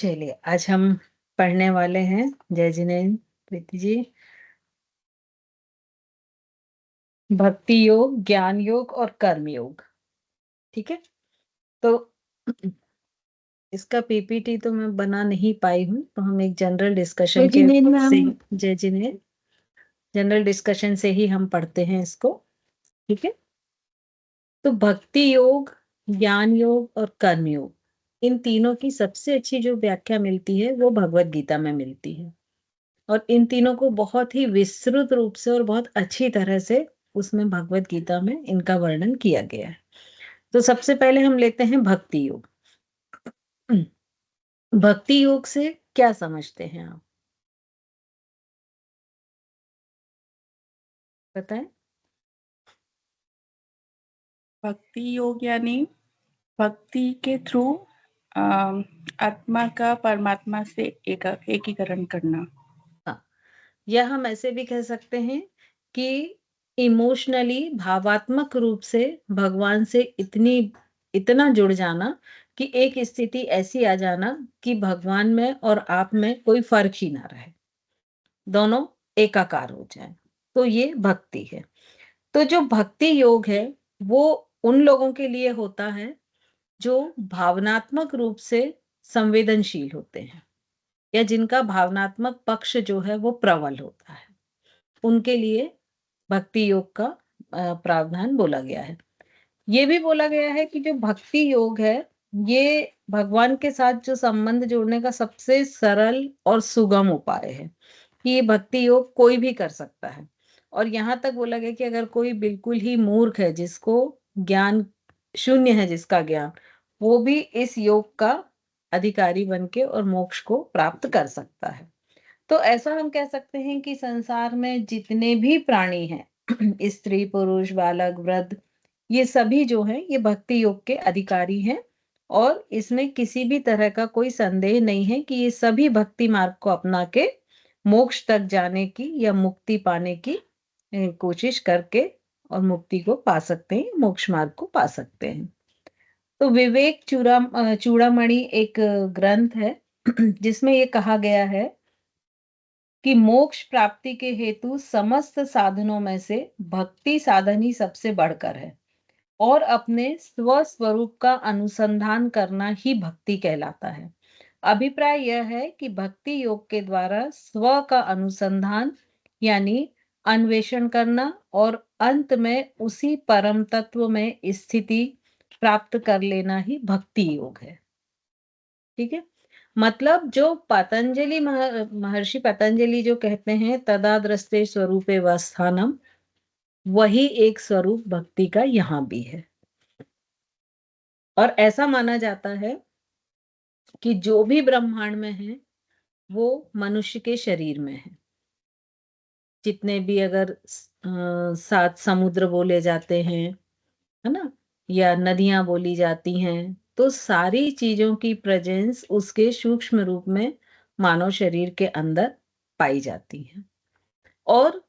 चलिए, आज हम पढ़ने वाले हैं जय जिनेन्द्र प्रीति जी, भक्ति योग, ज्ञान योग और कर्म योग। ठीक है, तो इसका पीपीटी तो मैं बना नहीं पाई हूँ, तो हम एक जनरल डिस्कशन जय जिनेन्द्र से मैम। जय जिनेन्द्र जनरल डिस्कशन से ही हम पढ़ते हैं इसको। ठीक है, तो भक्ति योग, ज्ञान योग और कर्म योग, इन तीनों की सबसे अच्छी जो व्याख्या मिलती है वो भगवत गीता में मिलती है। और इन तीनों को बहुत ही विस्तृत रूप से और बहुत अच्छी तरह से उसमें भगवत गीता में इनका वर्णन किया गया है। तो सबसे पहले हम लेते हैं भक्ति योग। भक्ति योग से क्या समझते हैं आप, बताएं। भक्ति योग यानी भक्ति के थ्रू आत्मा का परमात्मा से एकीकरण करना। हाँ, या हम ऐसे भी कह सकते हैं कि इमोशनली, भावात्मक रूप से भगवान से इतना जुड़ जाना कि एक स्थिति ऐसी आ जाना कि भगवान में और आप में कोई फर्क ही ना रहे, दोनों एकाकार हो जाए, तो ये भक्ति है। तो जो भक्ति योग है वो उन लोगों के लिए होता है जो भावनात्मक रूप से संवेदनशील होते हैं, या जिनका भावनात्मक पक्ष जो है वो प्रबल होता है, उनके लिए भक्ति योग का प्रावधान बोला गया है। ये भी बोला गया है कि जो भक्ति योग है, ये भगवान के साथ जो संबंध जोड़ने का सबसे सरल और सुगम उपाय है, कि ये भक्ति योग कोई भी कर सकता है। और यहाँ तक बोला गया कि अगर कोई बिल्कुल ही मूर्ख है, जिसको ज्ञान शून्य है, जिसका ज्ञान, वो भी इस योग का अधिकारी बन के और मोक्ष को प्राप्त कर सकता है। तो ऐसा हम कह सकते हैं कि संसार में जितने भी प्राणी हैं, स्त्री, पुरुष, बालक, वृद्ध, ये सभी जो हैं ये भक्ति योग के अधिकारी हैं। और इसमें किसी भी तरह का कोई संदेह नहीं है कि ये सभी भक्ति मार्ग को अपना के मोक्ष तक जाने की या मुक्ति पाने की कोशिश करके और मुक्ति को पा सकते हैं, मोक्ष मार्ग को पा सकते हैं। तो विवेक चूड़ामणि एक ग्रंथ है जिसमें ये कहा गया है कि मोक्ष प्राप्ति के हेतु समस्त साधनों में से भक्ति साधन ही सबसे बढ़कर है, और अपने स्व स्वरूप का अनुसंधान करना ही भक्ति कहलाता है। अभिप्राय यह है कि भक्ति योग के द्वारा स्व का अनुसंधान यानी अन्वेषण करना और अंत में उसी परम तत्व में स्थिति प्राप्त कर लेना ही भक्ति योग है। ठीक है, मतलब जो पतंजलि महर्षि पतंजलि जो कहते हैं तदाद्रष्टे स्वरूपे वस्थानम, वही एक स्वरूप भक्ति का यहाँ भी है। और ऐसा माना जाता है कि जो भी ब्रह्मांड में है वो मनुष्य के शरीर में है। जितने भी अगर 7 समुद्र बोले जाते हैं, है ना, या नदियां बोली जाती हैं, तो सारी चीजों की प्रेजेंस उसके सूक्ष्म रूप में मानव शरीर के अंदर पाई जाती है। और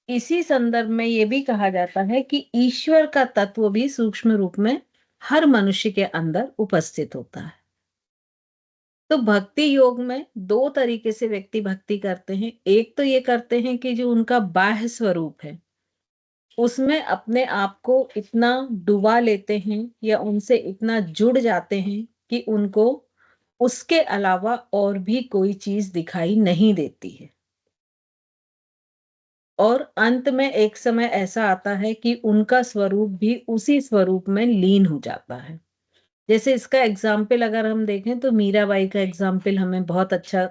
इसी संदर्भ में ये भी कहा जाता है कि ईश्वर का तत्व भी सूक्ष्म रूप में हर मनुष्य के अंदर उपस्थित होता है। तो भक्ति योग में 2 तरीके से व्यक्ति भक्ति करते हैं। एक तो ये करते हैं कि जो उनका बाह्य स्वरूप है, उसमें अपने आप को इतना डुबा लेते हैं या उनसे इतना जुड़ जाते हैं कि उनको उसके अलावा और भी कोई चीज दिखाई नहीं देती है। और अंत में एक समय ऐसा आता है कि उनका स्वरूप भी उसी स्वरूप में लीन हो जाता है। जैसे इसका एग्जाम्पल अगर हम देखें तो मीराबाई का एग्जाम्पल हमें बहुत अच्छा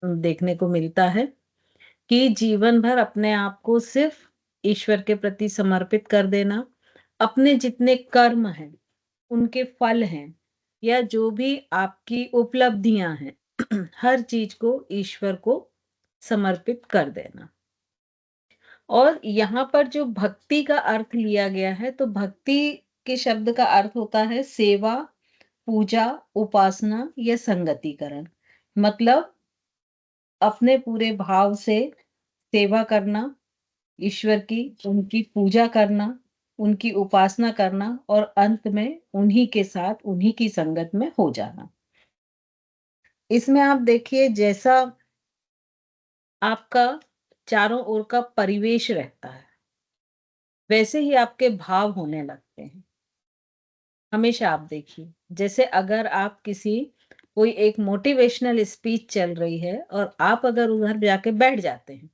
देखने को मिलता है कि जीवन भर अपने आप को सिर्फ ईश्वर के प्रति समर्पित कर देना, अपने जितने कर्म हैं, उनके फल हैं, या जो भी आपकी उपलब्धियां हैं, हर चीज को ईश्वर को समर्पित कर देना। और यहाँ पर जो भक्ति का अर्थ लिया गया है, तो भक्ति के शब्द का अर्थ होता है सेवा, पूजा, उपासना या संगतिकरण। मतलब अपने पूरे भाव से सेवा करना ईश्वर की, उनकी पूजा करना, उनकी उपासना करना और अंत में उन्हीं के साथ उन्हीं की संगत में हो जाना। इसमें आप देखिए जैसा आपका चारों ओर का परिवेश रहता है, वैसे ही आपके भाव होने लगते हैं। हमेशा आप देखिए, जैसे अगर आप कोई एक मोटिवेशनल स्पीच चल रही है और आप अगर उधर जाके बैठ जाते हैं,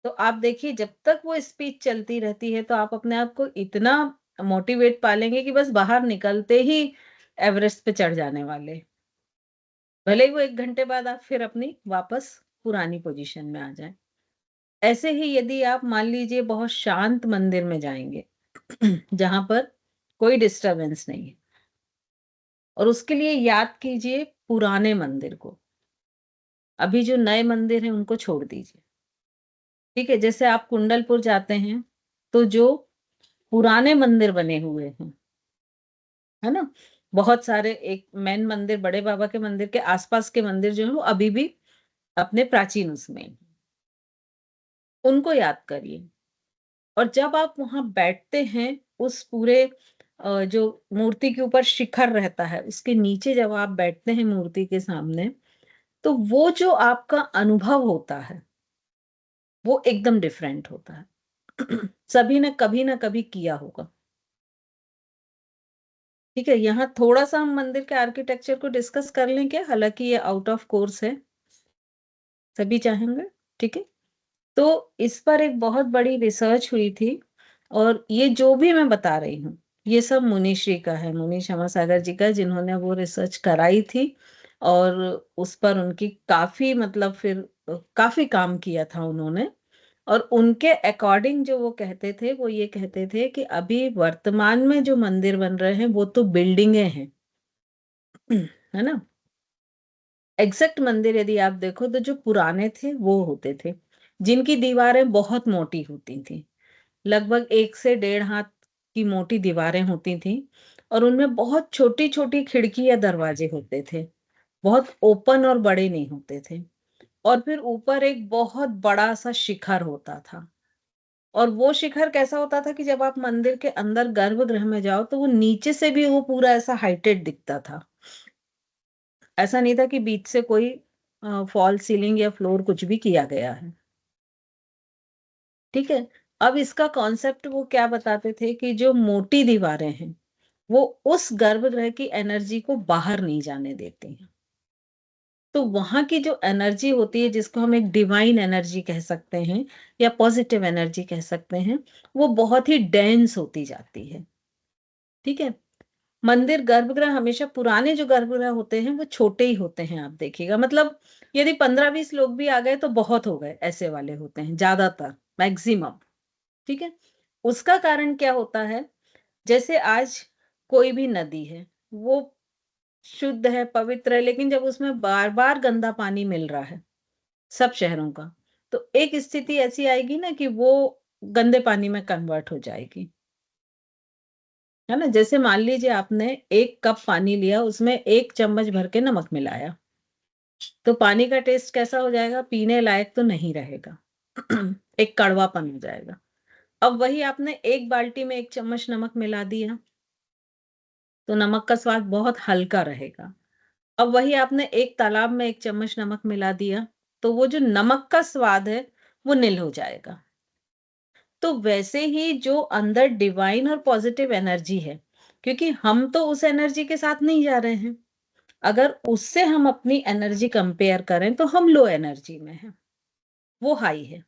तो आप देखिए जब तक वो स्पीच चलती रहती है तो आप अपने आप को इतना मोटिवेट पालेंगे कि बस बाहर निकलते ही एवरेस्ट पे चढ़ जाने वाले। भले ही वो 1 घंटे बाद आप फिर अपनी वापस पुरानी पोज़ीशन में आ जाएँ। ऐसे ही यदि आप मान लीजिए बहुत शांत मंदिर में जाएँगे, जहाँ पर कोई डिस्टर्बेंस नहीं है और उसके लिए याद कीजिए पुराने मंदिर को। अभी जो नए मंदिर हैं उनको छोड़ दीजिए। ठीक है? जैसे आप कुंडलपुर जाते हैं, तो जो पुराने मंदिर बने हुए हैं, है ना? बहुत सारे एक मेन मंदिर बड़े बाबा के मंदिर के आस-पास के मंदिर जो हैं वो अभी भी अपने प्राचीन उसमें हैं। उनको याद करिए और जब आप वहाँ बैठते हैं उस पूरे जो मूर्ति के ऊपर शिखर रहता है, उसके नीचे जब आप बैठते हैं मूर्ति के सामने, तो वो जो आपका अनुभव होता है, वो एकदम डिफरेंट होता है। सभी ने कभी ना कभी किया होगा। ठीक है, यहाँ थोड़ा-सा हम मंदिर के आर्किटेक्चर को डिस्कस कर लें क्या? हालाँकि ये आउट ऑफ कोर्स है, सभी चाहेंगे, ठीक है? तो इस पर एक बहुत बड़ी रिसर्च हुई थी और ये जो भी मैं बता रही हूँ, ये सब मुनिश्री का है, मुनि क्षमासागर जी का जिन्होंने वो रिसर्च कराई थी और उस पर उनकी काफ़ी मतलब फिर काफ़ी काम किया था उन्होंने और उनके अकॉर्डिंग जो वो कहते थे, वो ये कहते थे कि अभी वर्तमान में जो मंदिर बन रहे हैं, वो तो बिल्डिंगें हैं, है ना? एग्ज़ैक्ट मंदिर यदि आप देखो तो जो पुराने थे, वो होते थे, जिनकी दीवारें बहुत मोटी होती थीं। लगभग 1 से डेढ़ हाथ की मोटी दीवारें होती थीं और उनमें बहुत छोटी-छोटी खिड़की या दरवाजे होते थे। बहुत ओपन और बड़े नहीं होते थे और फिर ऊपर एक बहुत बड़ा-सा शिखर होता था और वो शिखर कैसा होता था कि जब आप मंदिर के अंदर गर्भगृह में जाओ, तो वो नीचे से भी वो पूरा ऐसा हाइटेड दिखता था। ऐसा नहीं था कि बीच से कोई फॉल्स सीलिंग या फ्लोर कुछ भी किया गया है। ठीक है? अब इसका कॉन्सेप्ट वो क्या बताते थे कि जो मोटी दीवारें हैं, वो उस गर्भगृह की एनर्जी को बाहर नहीं जाने देती हैं। तो वहाँ की जो एनर्जी होती है जिसको हम एक डिवाइन एनर्जी कह सकते हैं या पॉजिटिव एनर्जी कह सकते हैं, वो बहुत ही डेंस होती जाती है। ठीक है? मंदिर गर्भगृह हमेशा पुराने जो गर्भगृह होते हैं वो छोटे ही होते हैं आप देखिएगा। मतलब यदि 15-20 लोग भी आ गए तो बहुत हो गए, ऐसे वाले होते हैं ज़्यादातर, मैक्सिमम। ठीक है? उसका कारण क्या होता है, जैसे आज कोई भी नदी है, वो शुद्ध है, पवित्र है, लेकिन जब उसमें बार-बार गंदा पानी मिल रहा है, सब शहरों का, तो एक स्थिति ऐसी आएगी ना कि वो गंदे पानी में कन्वर्ट हो जाएगी। है ना? जैसे मान लीजिए आपने 1 कप पानी लिया, उसमें 1 चम्मच भर के नमक मिलाया, तो पानी का टेस्ट कैसा हो जाएगा? पीने लायक तो नहीं रहेगा। एक कड़वापन हो जाएगा। अब वही आपने 1 बाल्टी में 1 चम्मच नमक मिला दिया, तो नमक का स्वाद बहुत हल्का रहेगा। अब वही आपने 1 तालाब में 1 चम्मच नमक मिला दिया, तो वो जो नमक का स्वाद है, वो निल हो जाएगा। तो वैसे ही जो अंदर डिवाइन और पॉजिटिव एनर्जी है, क्योंकि हम तो उस एनर्जी के साथ नहीं जा रहे हैं। अगर उससे हम अपनी एनर्जी कंपेयर करें तो हम लो एनर्जी में हैं, वो हाई है।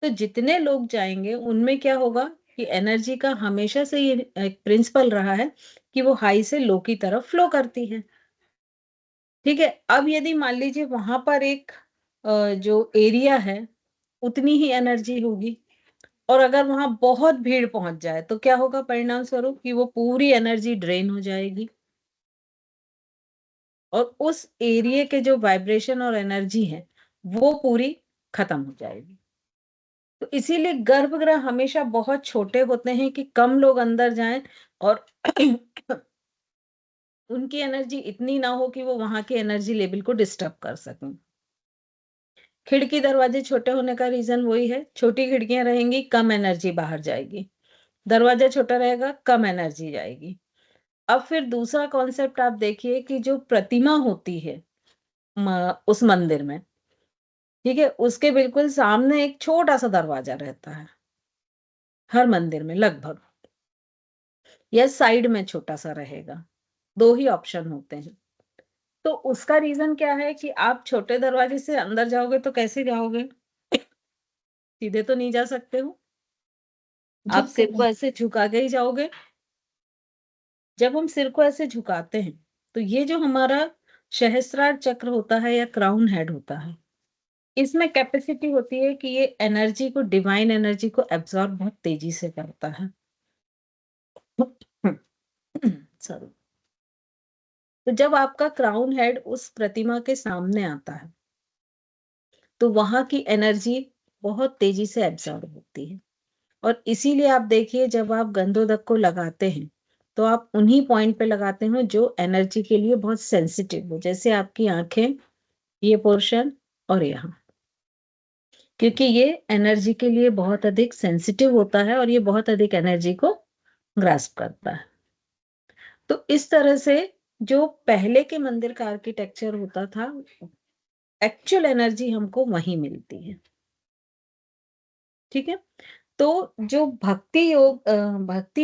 तो जितने लोग जाएँगे उनमें क्या होगा कि एनर्जी का हमेशा से ये एक प्रिंसिपल रहा है कि वो हाई से लो की तरफ फ्लो करती है। ठीक है? अब यदि मान लीजिए वहाँ पर एक जो एरिया है उतनी ही एनर्जी होगी और अगर वहाँ बहुत भीड़ पहुँच जाए तो क्या होगा परिणाम स्वरूप कि वो पूरी एनर्जी ड्रेन हो जाएगी और उस एरिया के जो वाइब्रेशन और एनर्जी है, वो पूरी खत्म हो जाएगी। तो इसीलिए गर्भगृह हमेशा बहुत छोटे होते हैं कि कम लोग अंदर जाएँ और उनकी एनर्जी इतनी ना हो कि वो वहाँ की एनर्जी लेवल को डिस्टर्ब कर सकें। खिड़की दरवाजे छोटे होने का रीज़न वही है, छोटी खिड़कियाँ रहेंगी, कम एनर्जी बाहर जाएगी। दरवाजा छोटा रहेगा, कम एनर्जी जाएगी। अब फिर दूसरा कॉन्सेप्ट आप देखिए कि जो प्रतिमा होती है उस मंदिर में, ठीक है? उसके बिल्कुल सामने एक छोटा-सा दरवाज़ा रहता है, हर मंदिर में लगभग, या साइड में छोटा-सा रहेगा, 2 ही ऑप्शन होते हैं। तो उसका रीज़न क्या है कि आप छोटे दरवाजे से अंदर जाओगे तो कैसे जाओगे? सीधे तो नहीं जा सकते हो, आप झुक सिर कर। को ऐसे झुका के ही जाओगे। जब हम सिर को ऐसे झुकाते हैं, तो ये जो हमारा सहस्त्रार चक्र होता है या क्राउन हेड होता है, इसमें कैपेसिटी होती है कि ये एनर्जी को, डिवाइन एनर्जी को एब्ज़ॉर्ब बहुत तेज़ी से करता है। सॉरी। तो जब आपका क्राउन हेड उस प्रतिमा के सामने आता है, तो वहाँ की एनर्जी बहुत तेज़ी से एब्ज़ॉर्ब होती है। और इसीलिए आप देखिए, जब आप गंधोदक को लगाते हैं, तो आप उन्हीं पॉइंट पे लगाते हो जो एनर्जी के लिए बहुत सेंसिटिव हो, जैसे आपकी आँखें, ये पोर्शन और यहाँ। क्योंकि ये एनर्जी के लिए बहुत अधिक सेंसिटिव होता है और ये बहुत अधिक एनर्जी को ग्रास्प करता है। तो इस तरह से जो पहले के मंदिर का आर्किटेक्चर होता था, एक्चुअल एनर्जी हमको वहीं मिलती है, ठीक है? तो जो भक्ति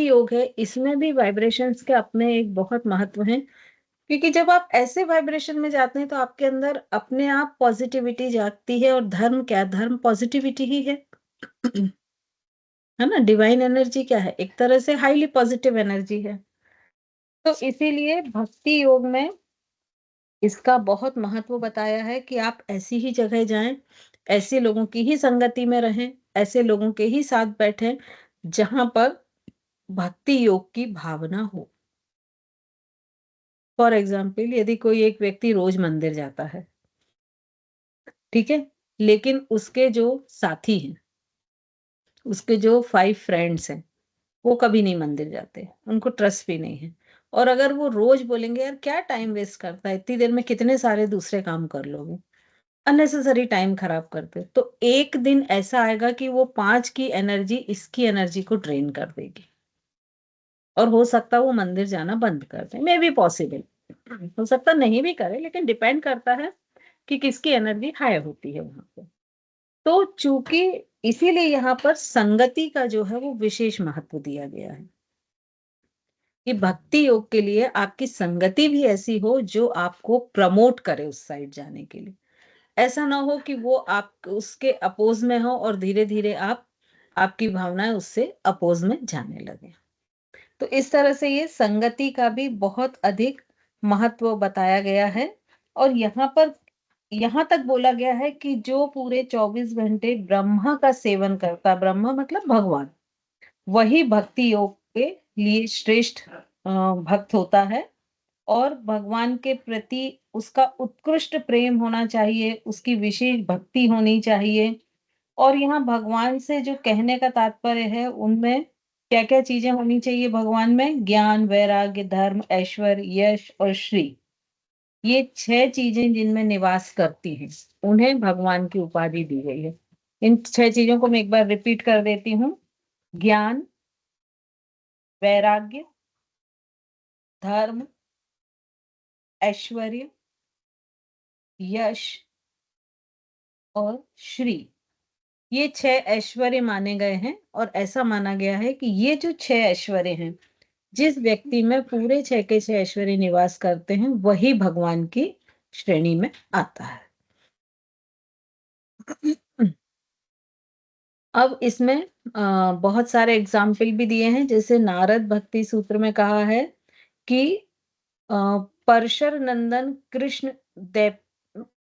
योग है, इसमें भी वाइब्रेशंस के अपने एक बहुत महत्व हैं, क्योंकि जब आप ऐसे वाइब्रेशन में जाते हैं, तो आपके अंदर अपने आप पॉजिटिविटी जागती है। और धर्म क्या? धर्म पॉजिटिविटी ही है। है ना? डिवाइन एनर्जी क्या है? एक तरह से हाईली पॉजिटिव एनर्जी है। तो इसीलिए भक्ति योग में इसका बहुत महत्व बताया है कि आप ऐसी ही जगह जाएँ, ऐसे लोगों की ही संगति में रहें, ऐसे लोगों के ही साथ बैठें, जहाँ पर भक्ति योग की भावना हो। फॉर एग्ज़ाम्पल, यदि कोई एक व्यक्ति रोज़ मंदिर जाता है, ठीक है? लेकिन उसके जो साथी हैं, उसके जो 5 फ्रेंड्स हैं, वो कभी नहीं मंदिर जाते, उनको ट्रस्ट भी नहीं है। और अगर वो रोज़ बोलेंगे, "यार क्या टाइम वेस्ट करता है, इतनी देर में कितने सारे दूसरे काम कर लोगे।" अननेसेसरी टाइम खराब करते हो। तो एक दिन ऐसा आएगा कि वो 5 की एनर्जी इसकी एनर्जी को ड्रेन कर देगी, और हो सकता है वो मंदिर जाना बंद कर दे। मे बी पॉसिबल, हो सकता नहीं भी करे, लेकिन डिपेंड करता है कि किसकी एनर्जी हाई होती है वहाँ पे। तो चूँकि इसीलिए यहाँ पर संगति का जो है वो विशेष महत्व दिया गया है, कि भक्ति योग के लिए आपकी संगति भी ऐसी हो जो आपको प्रमोट करे उस साइड जाने के लिए। ऐसा ना हो कि वो आप उसके अपोज़ में हो और धीरे-धीरे आपकी भावनाएँ उससे अपोज़ में जाने लगें। तो इस तरह से ये संगति का भी बहुत अधिक महत्व बताया गया है। और यहाँ तक बोला गया है कि जो पूरे 24 घंटे ब्रह्मा का सेवन करता, ब्रह्मा मतलब भगवान, वही भक्ति योग के लिए श्रेष्ठ भक्त होता है। और भगवान के प्रति उसका उत्कृष्ट प्रेम होना चाहिए, उसकी विशेष भक्ति होनी चाहिए। और यहाँ भगवान से जो कहने का तात्पर्य है, उनमें क्या-क्या चीज़ें होनी चाहिए भगवान में? ज्ञान, वैराग्य, धर्म, ऐश्वर्य, यश और श्री। ये 6 चीज़ें जिनमें निवास करती हैं, उन्हें भगवान की उपाधि दी गई है। इन 6 चीज़ों को मैं एक बार रिपीट कर देती हूँ। ज्ञान, वैराग्य, धर्म, ऐश्वर्य, यश और श्री। ये 6 ऐश्वर्य माने गए हैं, और ऐसा माना गया है कि ये जो 6 ऐश्वर्य हैं, जिस व्यक्ति में पूरे 6 के 6 ऐश्वर्य निवास करते हैं, वही भगवान की श्रेणी में आता है। अब इसमें बहुत सारे एग्ज़ाम्पल भी दिए हैं, जैसे नारद भक्ति सूत्र में कहा है कि अ, परशर नंदन कृष्ण देव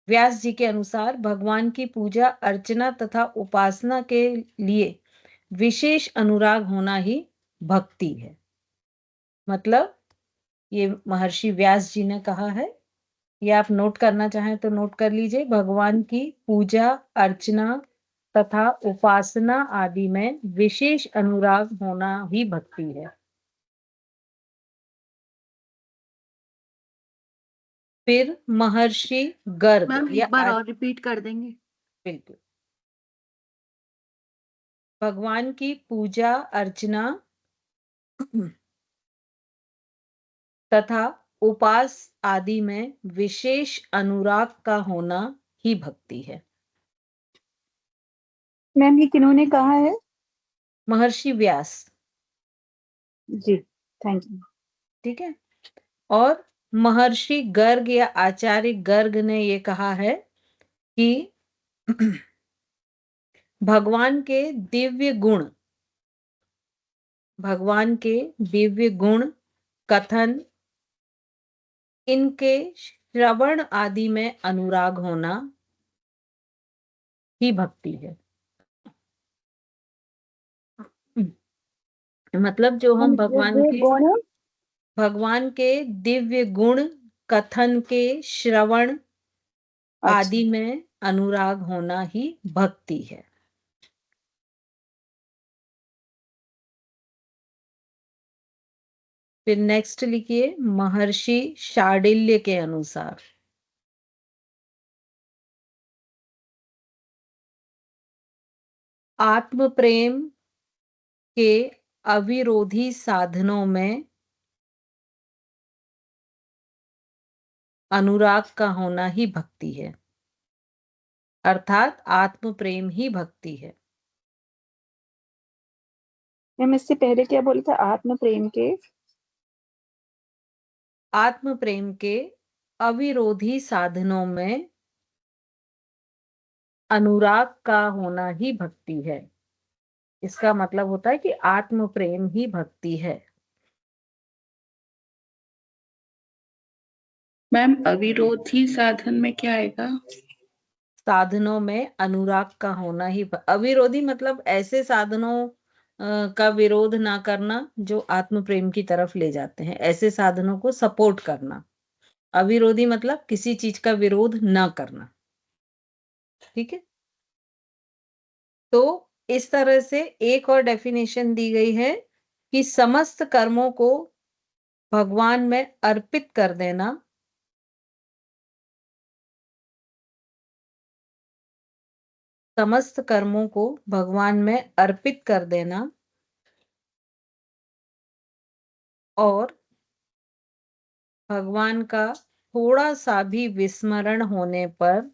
व्यास जी के अनुसार भगवान की पूजा अर्चना तथा उपासना के लिए विशेष अनुराग होना ही भक्ति है। मतलब ये महर्षि व्यास जी ने कहा है, ये आप नोट करना चाहें तो नोट कर लीजिए। भगवान की पूजा अर्चना तथा उपासना आदि में विशेष अनुराग होना ही भक्ति है। फिर महर्षि गर्ग मैम या एक बार और रिपीट कर देंगे? बिल्कुल। भगवान की पूजा अर्चना तथा उपास आदि में विशेष अनुराग का होना ही भक्ति है। मैम ये किन्होंने कहा है? महर्षि व्यास। जी, थैंक यू। ठीक है। और महर्षि गर्ग या आचार्य गर्ग ने ये कहा है कि भगवान के दिव्य गुण, भगवान के दिव्य गुण कथन, इनके श्रवण आदि में अनुराग होना ही भक्ति है। मतलब जो हम भगवान के दिव्य गुण कथन के श्रवण आदि में अनुराग होना ही भक्ति है। फिर नेक्स्ट लिखिए, महर्षि शांडिल्य के अनुसार आत्म प्रेम के अविरोधी साधनों में अनुराग का होना ही भक्ति है, अर्थात आत्म प्रेम ही भक्ति है। मैम इससे पहले क्या बोला था? आत्म प्रेम के अविरोधी साधनों में अनुराग का होना ही भक्ति है। इसका मतलब होता है कि आत्म प्रेम ही भक्ति है। मैम अविरोधी साधन में क्या आएगा? साधनों में अनुराग का होना ही अविरोधी मतलब ऐसे साधनों का विरोध ना करना जो आत्म प्रेम की तरफ ले जाते हैं, ऐसे साधनों को सपोर्ट करना। अविरोधी मतलब किसी चीज का विरोध ना करना। ठीक है। तो इस तरह से एक और डेफिनेशन दी गई है कि समस्त कर्मों को भगवान में अर्पित कर देना समस्त कर्मों को भगवान में अर्पित कर देना और भगवान का थोड़ा सा भी विस्मरण होने पर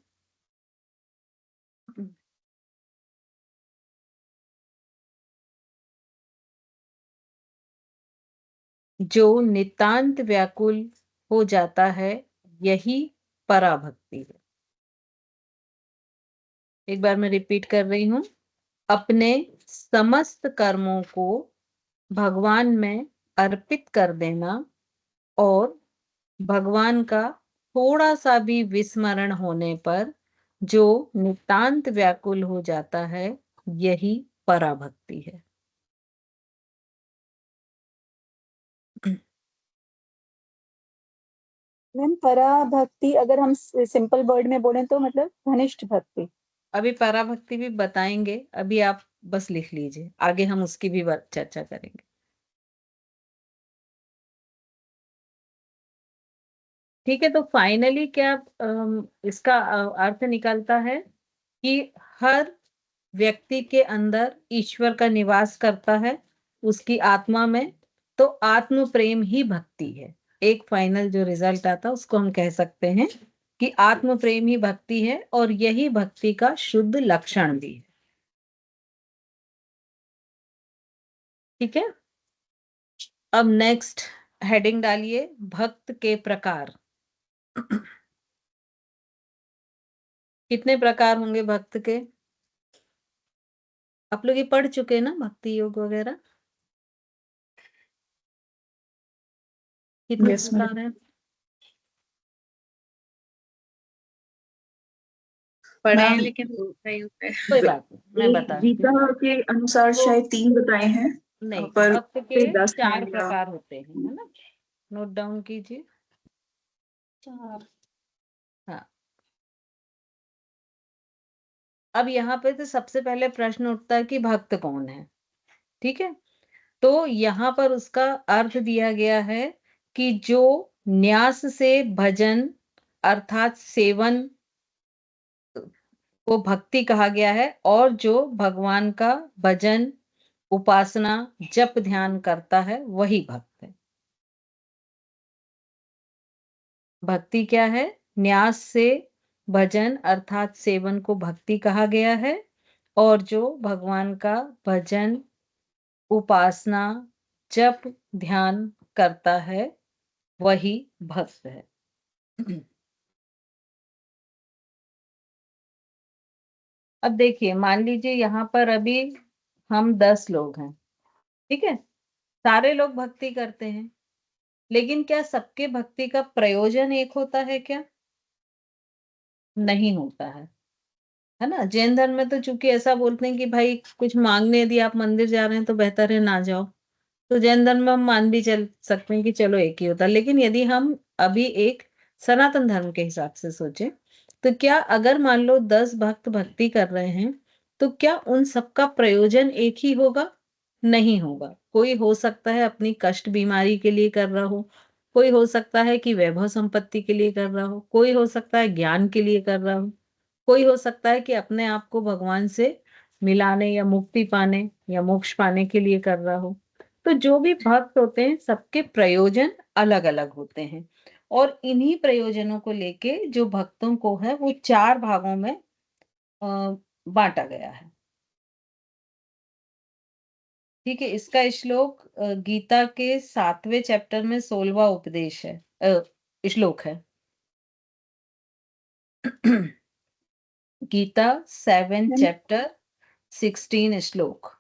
जो नितांत व्याकुल हो जाता है, यही पराभक्ति है। एक बार मैं रिपीट कर रही हूं, अपने समस्त कर्मों को भगवान में अर्पित कर देना और भगवान का थोड़ा सा भी विस्मरण होने पर जो नितांत व्याकुल हो जाता है, यही पराभक्ति है। मैम पराभक्ति अगर हम सिंपल वर्ड में बोलें तो मतलब घनिष्ठ भक्ति। अभी पराभक्ति भी बताएंगे, अभी आप बस लिख लीजिए, आगे हम उसकी भी चर्चा करेंगे। ठीक है। तो फाइनली क्या इसका अर्थ निकलता है कि हर व्यक्ति के अंदर ईश्वर का निवास करता है, उसकी आत्मा में। तो आत्म प्रेम ही भक्ति है। एक फाइनल जो रिजल्ट आता है उसको हम कह सकते हैं कि आत्म प्रेम ही भक्ति है और यही भक्ति का शुद्ध लक्षण भी है। ठीक है। अब नेक्स्ट हेडिंग डालिए, भक्त के प्रकार। कितने प्रकार होंगे भक्त के? आप लोग ये पढ़ चुके हैं ना, भक्ति योग वगैरह? कितने Yes, प्रकार हैं? पढ़े हैं मैम लेकिन नहीं होते। कोई बात नहीं, मैं बता देती गीता हूँ। के अनुसार शायद 3 बताए हैं, नहीं, पर भक्त के 10 हैं 4 या प्रकार होते हैं, है ना? नोट डाउन कीजिए। 4। हाँ। अब यहाँ पे तो सबसे पहले प्रश्न उठता है कि भक्त कौन है? ठीक है। तो यहाँ पर उसका अर्थ दिया गया है कि जो न्यास से भजन अर्थात सेवन को भक्ति कहा गया है और जो भगवान का भजन उपासना जप ध्यान करता है, वही भक्त है। भक्ति क्या है? न्यास से भजन अर्थात सेवन को भक्ति कहा गया है, और जो भगवान का भजन, उपासना, जप, ध्यान करता है वही भक्त है। अब देखिए, मान लीजिए यहाँ पर अभी हम 10 लोग हैं, ठीक है? सारे लोग भक्ति करते हैं, लेकिन क्या सबके भक्ति का प्रयोजन एक होता है क्या? नहीं होता है ना? जैन धर्म में तो चूंकि ऐसा बोलते हैं कि भाई कुछ मांगने यदि आप मंदिर जा रहे हैं तो बेहतर है ना जाओ। तो जैन धर्म में हम मान भी चल सकते हैं कि चलो एक ही होता है। लेकिन यदि हम अभी एक सनातन धर्म के हिसाब से सोचें, तो क्या अगर मान लो 10 भक्त भक्ति कर रहे हैं, तो क्या उन सबका प्रयोजन एक ही होगा? नहीं होगा। कोई हो सकता है अपनी कष्ट बीमारी के लिए कर रहा हो, कोई हो सकता है कि वैभव संपत्ति के लिए कर रहा हो, कोई हो सकता है ज्ञान के लिए कर रहा हो, कोई हो सकता है कि अपने आप को भगवान से मिलाने या मुक्ति पाने या मोक्ष पाने के लिए कर रहा हो। तो जो भी भक्त होते हैं सबके प्रयोजन अलग-अलग होते हैं, और इन्हीं प्रयोजनों को लेके जो भक्तों को है वो 4 भागों में बाँटा गया है। ठीक है? इसका श्लोक गीता के 7वें चैप्टर में 16वां उपदेश है, श्लोक है। गीता 7 चैप्टर 16 श्लोक।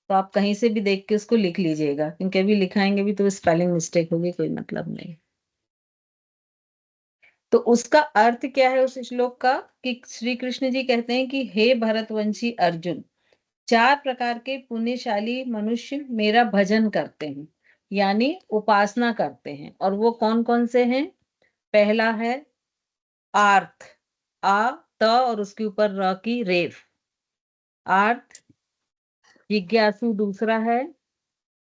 तो आप कहीं से भी देख के उसको लिख लीजिएगा, क्योंकि अभी लिखाएंगे भी तो स्पेलिंग मिस्टेक होगी, कोई मतलब नहीं। तो उसका अर्थ क्या है उस श्लोक का? कि श्री कृष्ण जी कहते हैं कि हे भरतवंशी अर्जुन, 4 प्रकार के पुण्यशाली मनुष्य मेरा भजन करते हैं, यानी उपासना करते हैं, और वो कौन-कौन से हैं? पहला है आर्त, आ, त और उसके ऊपर र की रेफ। आर्त, जिज्ञासु दूसरा है,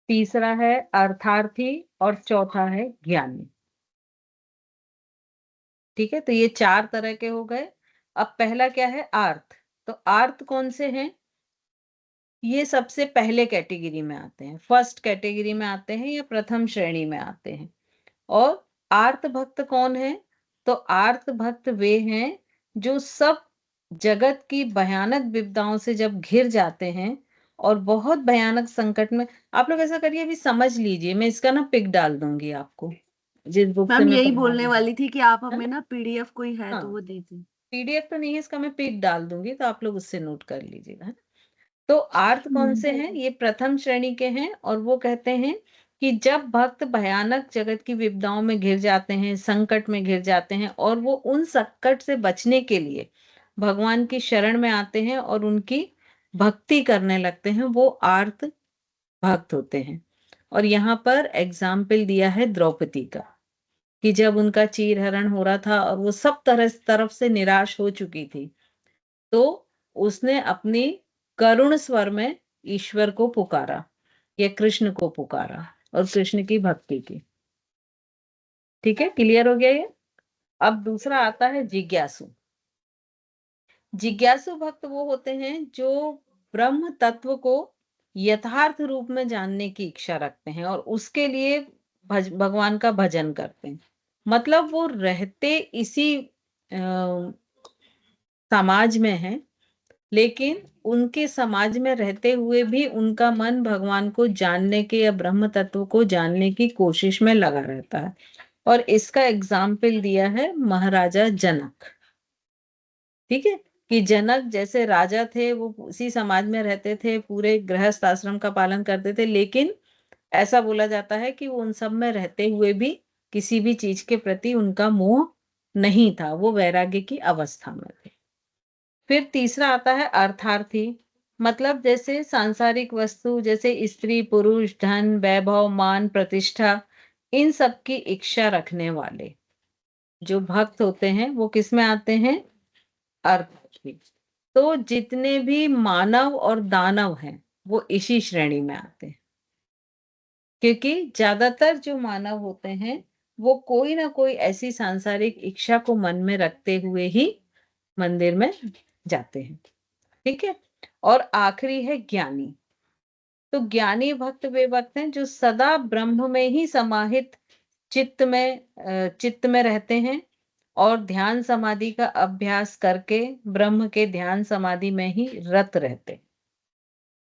तीसरा है अर्थार्थी, और चौथा है ज्ञानी। ठीक है? तो ये 4 तरह के हो गए। अब पहला क्या है? आर्त। तो आर्त कौन से हैं? ये सबसे पहले कैटेगरी में आते हैं, फर्स्ट कैटेगरी में आते हैं या प्रथम श्रेणी में आते हैं। और आर्त भक्त कौन है? तो आर्त भक्त वे हैं जो सब जगत की भयानक विपदाओं से जब घिर जाते हैं और बहुत भयानक संकट में। आप लोग ऐसा करिए, अभी समझ लीजिए, मैं इसका ना पिक डाल दूंगी आपको, जिस बुक से मैम मैं यही पढ़ा बोलने रही हूँ, वाली थी कि आप है हमें ना? ना पीडीएफ कोई है तो हाँ, वो दे दी। पीडीएफ तो नहीं है इसका, मैं पिक डाल दूंगी तो आप लोग उससे नोट कर लीजिएगा, है ना? तो आर्त कौन से हैं? ये प्रथम श्रेणी के हैं, और वो कहते हैं कि जब भक्त भयानक जगत की विपदाओं में घिर जाते हैं, संकट में घिर जाते हैं, और वो उन संकट से बचने के लिए भगवान की शरण में आते हैं और उनकी भक्ति करने लगते हैं, वो आर्त भक्त होते हैं। और यहाँ पर एग्जाम्पल दिया है द्रौपदी का, कि जब उनका चीरहरण हो रहा था और वो सब तरफ से निराश हो चुकी थी, तो उसने अपनी करुण स्वर में ईश्वर को पुकारा या कृष्ण को पुकारा और कृष्ण की भक्ति की। ठीक है? क्लियर हो गया ये? अब दूसरा आता है जिज्ञासु। जिज्ञासु भक्त वो होते हैं जो ब्रह्म तत्व को यथार्थ रूप में जानने की इच्छा रखते हैं और उसके लिए भगवान का भजन करते हैं। मतलब वो रहते इसी समाज में हैं, लेकिन उनके समाज में रहते हुए भी उनका मन भगवान को जानने के या ब्रह्म तत्व को जानने की कोशिश में लगा रहता है। और इसका एग्जाम्पल दिया है महाराजा जनक। ठीक है? कि जनक जैसे राजा थे, वो उसी समाज में रहते थे, पूरे गृहस्थ आश्रम का पालन करते थे, लेकिन ऐसा बोला जाता है कि वो उन सब में रहते हुए भी किसी भी चीज के प्रति उनका मोह नहीं था, वो वैराग्य की अवस्था में थे। फिर तीसरा आता है अर्थार्थी। मतलब जैसे सांसारिक वस्तु, जैसे स्त्री, पुरुष, धन, वैभव, मान, प्रतिष्ठा, इन सब की इच्छा रखने वाले जो भक्त होते हैं वो किस में आते हैं? अर्थार्थी। तो जितने भी मानव और दानव हैं वो इसी श्रेणी में आते हैं, क्योंकि ज्यादातर जो मानव होते हैं वो कोई ना कोई ऐसी सांसारिक इच्छा को मन में रखते हुए ही मंदिर में जाते हैं। ठीक है? और आखिरी है ज्ञानी। तो ज्ञानी भक्त वे भक्त हैं जो सदा ब्रह्म में ही समाहित चित्त में रहते हैं और ध्यान समाधि का अभ्यास करके ब्रह्म के ध्यान समाधि में ही रत रहते।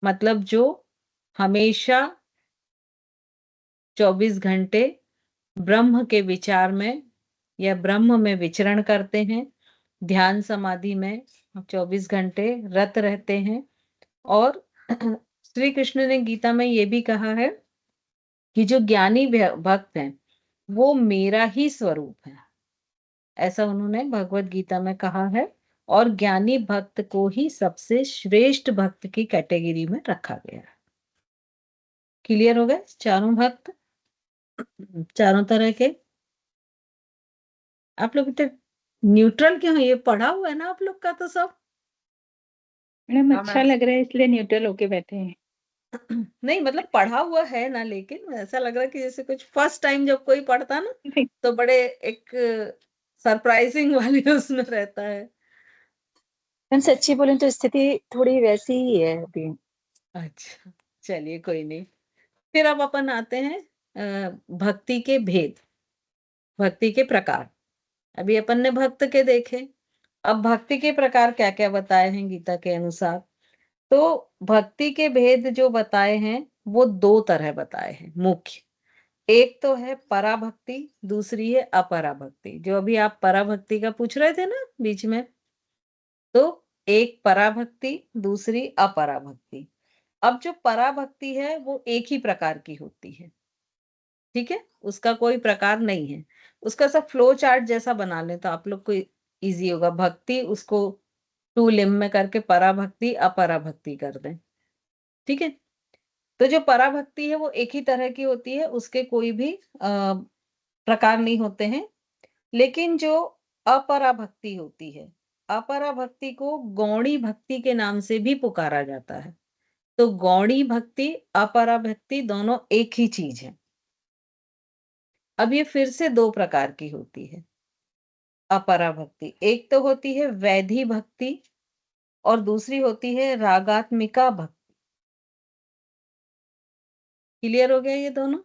मतलब जो हमेशा 24 घंटे ब्रह्म के विचार में या ब्रह्म में विचरण करते हैं, ध्यान समाधि में 24 घंटे रत रहते हैं। और श्री कृष्ण ने गीता में ये भी कहा है कि जो ज्ञानी भक्त हैं वो मेरा ही स्वरूप है, ऐसा उन्होंने भगवत गीता में कहा है। और ज्ञानी भक्त को ही सबसे श्रेष्ठ भक्त की कैटेगरी में रखा गया है। क्लियर हो गए चारों भक्त, चारों तरह के। आप लोग इतने न्यूट्रल क्यों है? ये पढ़ा हुआ है ना आप लोग का तो सब। मैडम हाँ, अच्छा लग रहा है इसलिए न्यूट्रल होके बैठे हैं। नहीं मतलब पढ़ा हुआ है ना, लेकिन ऐसा लग रहा है कि जैसे कुछ फर्स्ट टाइम जब कोई पढ़ता ना तो बड़े एक सरप्राइजिंग वाली उसमें रहता है। मैम सच्ची बोले तो स्थिति थोड़ी वैसी ही है अभी। अच्छा, चलिए कोई नहीं। फिर अब अपन आते हैं भक्ति के भेद, भक्ति के प्रकार। अभी अपन ने भक्त के देखे, अब भक्ति के प्रकार क्या क्या बताए हैं गीता के अनुसार। तो भक्ति के भेद जो बताए हैं वो दो तरह बताए हैं मुख्य। एक तो है पराभक्ति, दूसरी है अपराभक्ति। जो अभी आप पराभक्ति का पूछ रहे थे ना बीच में, तो एक पराभक्ति, दूसरी अपराभक्ति। अब जो पराभक्ति है वो एक ही प्रकार की होती है, ठीक है, उसका कोई प्रकार नहीं है। उसका सब फ्लो चार्ट जैसा बना लें तो आप लोग को इजी होगा। भक्ति उसको 2 लिम्ब में करके पराभक्ति अपराभक्ति कर दें, ठीक है। तो जो पराभक्ति है वो एक ही तरह की होती है, उसके कोई भी प्रकार नहीं होते हैं। लेकिन जो अपराभक्ति होती है, अपराभक्ति को गौणी भक्ति के नाम से भी पुकारा जाता है। तो गौणी भक्ति अपराभक्ति दोनों एक ही चीज है। अब ये फिर से दो प्रकार की होती है अपराभक्ति। एक तो होती है वैधी भक्ति और दूसरी होती है रागात्मिका भक्ति। क्लियर हो गया ये दोनों?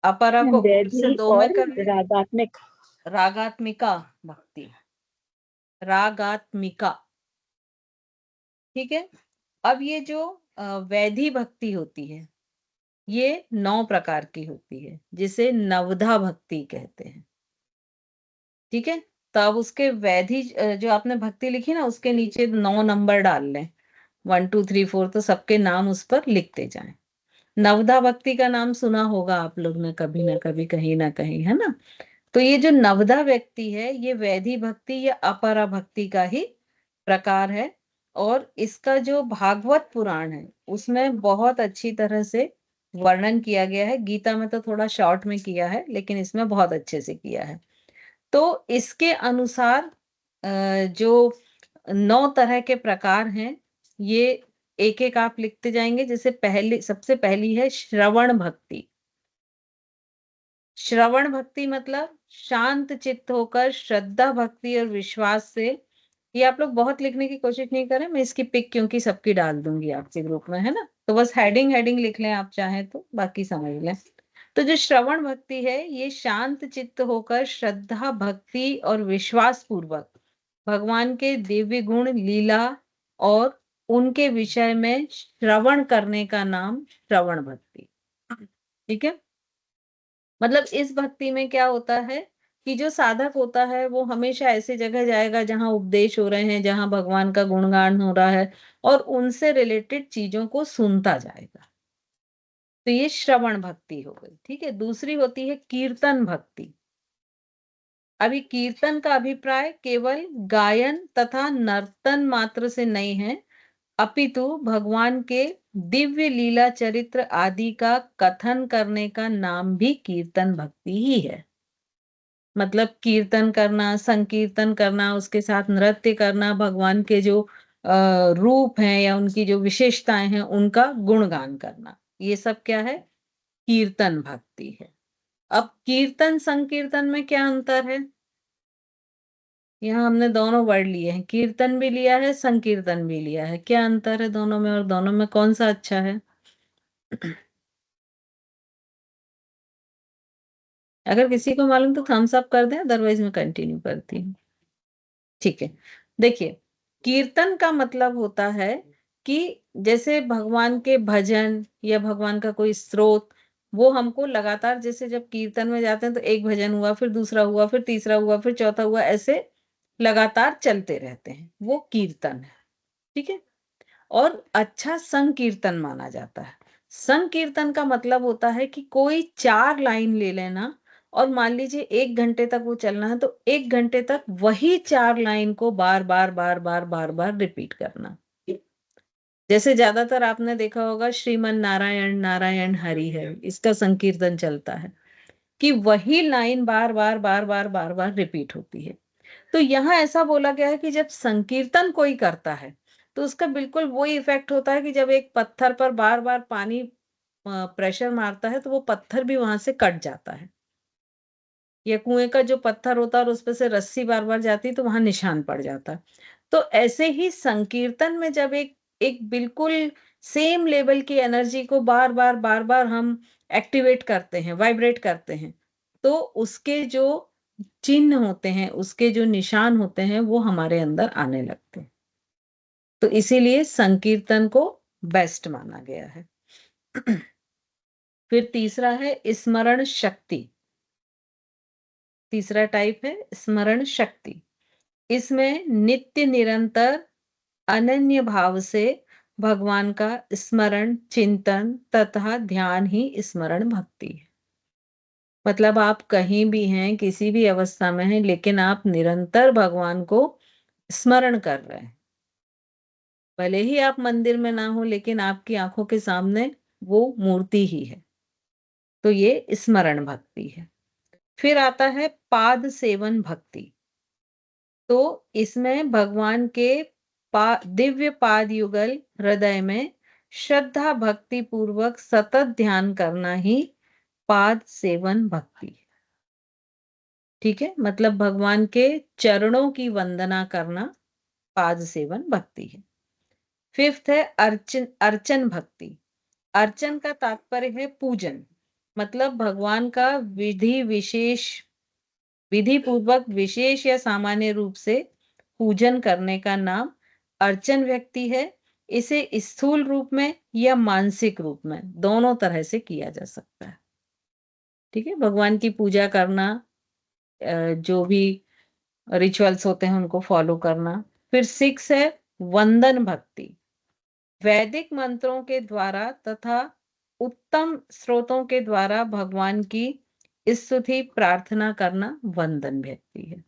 अपरा को फिर से वैधि दो में और कर लें। रागात्मक। रागात्मिका भक्ति, रागात्मिका, ठीक है। अब ये जो वैधी भक्ति होती है ये 9 प्रकार की होती है, जिसे नवधा भक्ति कहते हैं, ठीक है। तो अब उसके वैधी जो आपने भक्ति लिखी ना उसके नीचे 9 नंबर डाल लें, 1 2 3 4, तो सबके नाम उस पर लिखते जाएं। नवधा भक्ति का नाम सुना होगा आप लोग ने कभी ना कभी, कहीं ना कहीं, है ना। तो ये जो नवधा व्यक्ति है ये वैधी भक्ति या अपरा भक्ति का ही प्रकार है। और इसका जो भागवत पुराण है उसमें बहुत अच्छी तरह से वर्णन किया गया है। गीता में तो थोड़ा शॉर्ट में किया है, लेकिन इसमें बहुत अच्छे से किया है। तो इसके अनुसार जो 9 तरह के प्रकार हैं ये एक एक आप लिखते जाएंगे। जैसे पहली, सबसे पहली है श्रवण भक्ति। श्रवण भक्ति मतलब शांत चित्त होकर श्रद्धा भक्ति और विश्वास से। ये आप लोग बहुत लिखने की कोशिश नहीं करें, मैं इसकी पिक क्योंकि सबकी डाल दूंगी आपके ग्रुप में, है ना। तो बस हेडिंग हेडिंग लिख लें आप चाहें तो, बाकी समझ लें। तो जो श्रवण भक्ति है ये शांत चित्त होकर श्रद्धा भक्ति और विश्वास पूर्वक भगवान के दिव्य गुण लीला और उनके विषय में श्रवण करने का नाम श्रवण भक्ति, ठीक है। मतलब इस भक्ति में क्या होता है कि जो साधक होता है वो हमेशा ऐसी जगह जाएगा जहां उपदेश हो रहे हैं, जहां भगवान का गुणगान हो रहा है, और उनसे रिलेटेड चीजों को सुनता जाएगा। तो ये श्रवण भक्ति हो गई, ठीक है। दूसरी होती है कीर्तन भक्ति। अभी कीर्तन का अभिप्राय केवल गायन तथा नर्तन मात्र से नहीं है, अपितु भगवान के दिव्य लीला चरित्र आदि का कथन करने का नाम भी कीर्तन भक्ति ही है। मतलब कीर्तन करना, संकीर्तन करना, उसके साथ नृत्य करना, भगवान के जो रूप हैं या उनकी जो विशेषताएं हैं उनका गुणगान करना, ये सब क्या है? कीर्तन भक्ति है। अब कीर्तन संकीर्तन में क्या अंतर है? यहाँ हमने दोनों वर्ड लिए हैं, कीर्तन भी लिया है, संकीर्तन भी लिया है। क्या अंतर है दोनों में, और दोनों में कौन सा अच्छा है? अगर किसी को मालूम तो थम्स अप कर दें, अदरवाइज मैं कंटिन्यू करती हूँ। ठीक है, देखिए, कीर्तन का मतलब होता है कि जैसे भगवान के भजन या भगवान का कोई स्रोत, वो हमको लगातार, जैसे जब कीर्तन में जाते हैं तो एक भजन हुआ, फिर दूसरा हुआ, फिर तीसरा हुआ, फिर चौथा हुआ, ऐसे लगातार चलते रहते हैं, वो कीर्तन है। ठीक है, और अच्छा संकीर्तन माना जाता है। संकीर्तन का मतलब होता है कि कोई 4 लाइन ले लेना और मान लीजिए 1 घंटे तक वो चलना है, तो 1 घंटे तक वही 4 लाइन को बार-बार, बार-बार, बार-बार रिपीट करना। जैसे ज़्यादातर आपने देखा होगा श्रीमन नारायण, नारायण हरि है, इसका संकीर्तन चलता है, कि वही लाइन बार-बार, बार-बार, बार-बार रिपीट होती है। तो यहाँ ऐसा बोला गया है कि जब संकीर्तन कोई करता है, तो उसका बिल्कुल वही इफ़ेक्ट होता है कि जब एक पत्थर पर बार-बार पानी प्रेशर मारता है, तो वो पत्थर भी वहाँ से कट जाता है। या कुएँ का जो पत्थर होता है और उसपे से रस्सी बार-बार जाती है, तो वहाँ निशान पड़ जाता है। तो ऐसे ही संकीर्तन में जब एक एक बिल्कुल सेम लेवल की एनर्जी को बार-बार, बार-बार हम एक्टिवेट करते हैं, वाइब्रेट करते हैं, तो उसके जो चिन्ह होते हैं, उसके जो निशान होते हैं, वो हमारे अंदर आने लगते हैं। तो इसीलिए संकीर्तन को बेस्ट माना गया है। फिर तीसरा है स्मरण शक्ति। तीसरा टाइप है स्मरण शक्ति। इसमें नित्य निरंतर अनन्य भाव से भगवान का स्मरण, चिंतन तथा ध्यान ही स्मरण भक्ति है। मतलब आप कहीं भी हैं, किसी भी अवस्था में हैं, लेकिन आप निरंतर भगवान को स्मरण कर रहे हैं। भले ही आप मंदिर में ना हो, लेकिन आपकी आंखों के सामने वो मूर्ति ही है। तो ये स्मरण भक्ति है। फिर आता है पाद सेवन भक्ति। तो इसमें भगवान के दिव्य पाद युगल हृदय में श्रद्धा भक्ति पूर्वक सतत ध्यान करना ही पाद सेवन भक्ति है। ठीक है, मतलब भगवान के चरणों की वंदना करना पाद सेवन भक्ति है। फिफ्थ है अर्चन अर्चन भक्ति। अर्चन का तात्पर्य है पूजन, मतलब भगवान का विधि पूर्वक विशेष या सामान्य रूप से पूजन करने का नाम अर्चन व्यक्ति है। इसे स्थूल रूप में या मानसिक रूप में दोनों तरह से किया जा सकता है। ठीक है, भगवान की पूजा करना, जो भी रिचुअल्स होते हैं उनको फॉलो करना। फिर 6 है वंदन भक्ति। वैदिक मंत्रों के द्वारा तथा उत्तम स्रोतों के द्वारा भगवान की स्तुति प्रार्थना करना वंदन भक्ति है।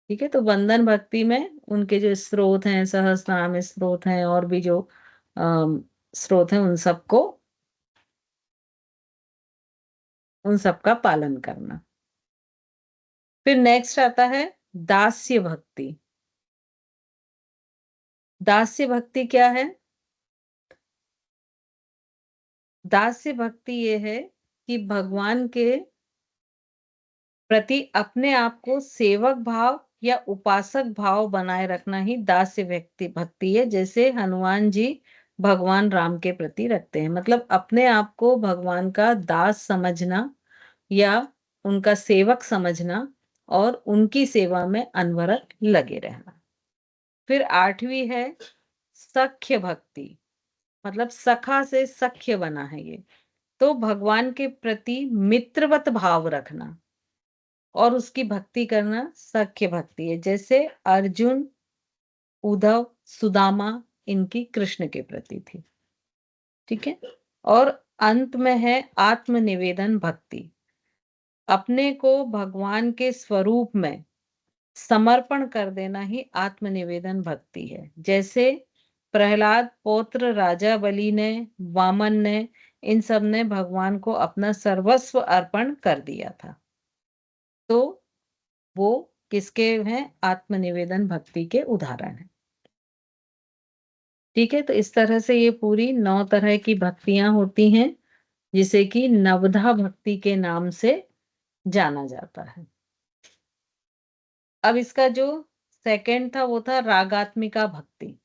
ठीक है, तो वंदन भक्ति में उनके जो स्रोत हैं, सहस्रनाम स्रोत हैं और भी जो स्रोत हैं, उन सबका पालन करना। फिर नेक्स्ट आता है दास्य भक्ति। दास्य भक्ति क्या है? दास्य भक्ति ये है कि भगवान के प्रति अपने आप को सेवक भाव या उपासक भाव बनाए रखना ही दास्य व्यक्ति भक्ति है। जैसे हनुमान जी भगवान राम के प्रति रखते हैं, मतलब अपने आप को भगवान का दास समझना या उनका सेवक समझना और उनकी सेवा में अनवरत लगे रहना। फिर 8वीं है सख्य भक्ति, मतलब सखा से सख्य बना है ये। तो भगवान के प्रति मित्रवत भाव रखना और उसकी भक्ति करना सख्य भक्ति है। जैसे अर्जुन, उद्धव, सुदामा इनकी कृष्ण के प्रति थी। ठीक है, और अंत में है आत्मनिवेदन भक्ति। अपने को भगवान के स्वरूप में समर्पण कर देना ही आत्मनिवेदन भक्ति है। जैसे प्रहलाद पौत्र राजा बलि ने, वामन ने, इन सब ने भगवान को अपना सर्वस्व अर्पण कर दिया था। तो वो किसके हैं? आत्मनिवेदन भक्ति के उदाहरण हैं। ठीक है, तो इस तरह से ये पूरी 9 तरह की भक्तियां होती हैं, जिसे कि नवधा भक्ति के नाम से जाना जाता है। अब इसका जो सेकंड था वो था रागात्मिका भक्ति,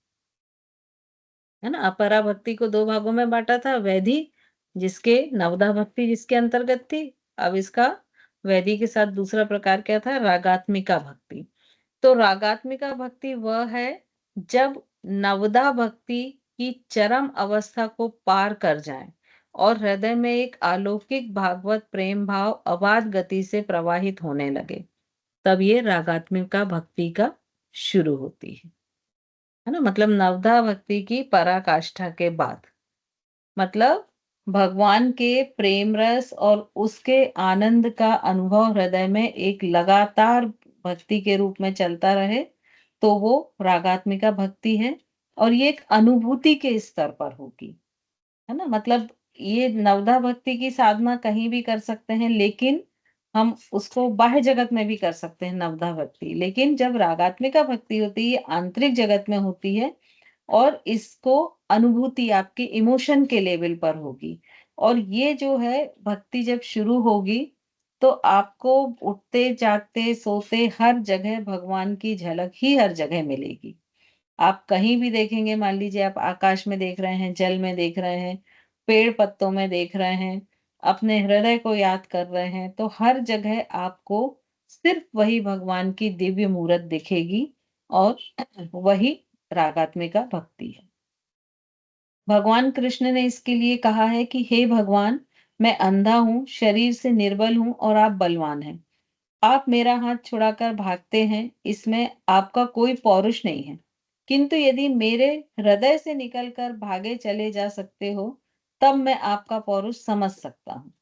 है ना। अपरा भक्ति को 2 भागों में बांटा था, वैधि जिसके नवधा भक्ति जिसके अंतर्गत थी। अब इसका वैदिक के साथ दूसरा प्रकार क्या था? रागात्मिका भक्ति। तो रागात्मिका भक्ति वह है जब नवदा भक्ति की चरम अवस्था को पार कर जाए और हृदय में एक अलौकिक भागवत प्रेम भाव अबाध गति से प्रवाहित होने लगे, तब ये रागात्मिका भक्ति का शुरू होती है ना। मतलब नवदा भक्ति की पराकाष्ठा के बाद, मतलब भगवान के प्रेम रस और उसके आनंद का अनुभव हृदय में एक लगातार भक्ति के रूप में चलता रहे, तो वो रागात्मिका भक्ति है। और ये एक अनुभूति के स्तर पर होगी, है ना। मतलब ये नवदा भक्ति की साधना कहीं भी कर सकते हैं, लेकिन हम उसको बाह्य जगत में भी कर सकते हैं नवदा भक्ति, लेकिन जब रागात्मिका भक्ति होती है, ये आंतरिक जगत में होती है और इसको अनुभूति आपके इमोशन के लेवल पर होगी। और ये जो है भक्ति जब शुरू होगी, तो आपको उठते जागते सोते हर जगह भगवान की झलक ही हर जगह मिलेगी। आप कहीं भी देखेंगे, मान लीजिए आप आकाश में देख रहे हैं, जल में देख रहे हैं, पेड़ पत्तों में देख रहे हैं, अपने हृदय को याद कर रहे हैं, तो हर जगह आपको सिर्फ वही भगवान की दिव्य मूरत दिखेगी और वही रागात्मिका भक्ति है। भगवान कृष्ण ने इसके लिए कहा है कि हे भगवान, मैं अंधा हूं, शरीर से निर्बल हूं और आप बलवान हैं। आप मेरा हाथ छुड़ाकर भागते हैं, इसमें आपका कोई पौरुष नहीं है। किंतु यदि मेरे हृदय से निकलकर भागे चले जा सकते हो, तब मैं आपका पौरुष समझ सकता हूँ।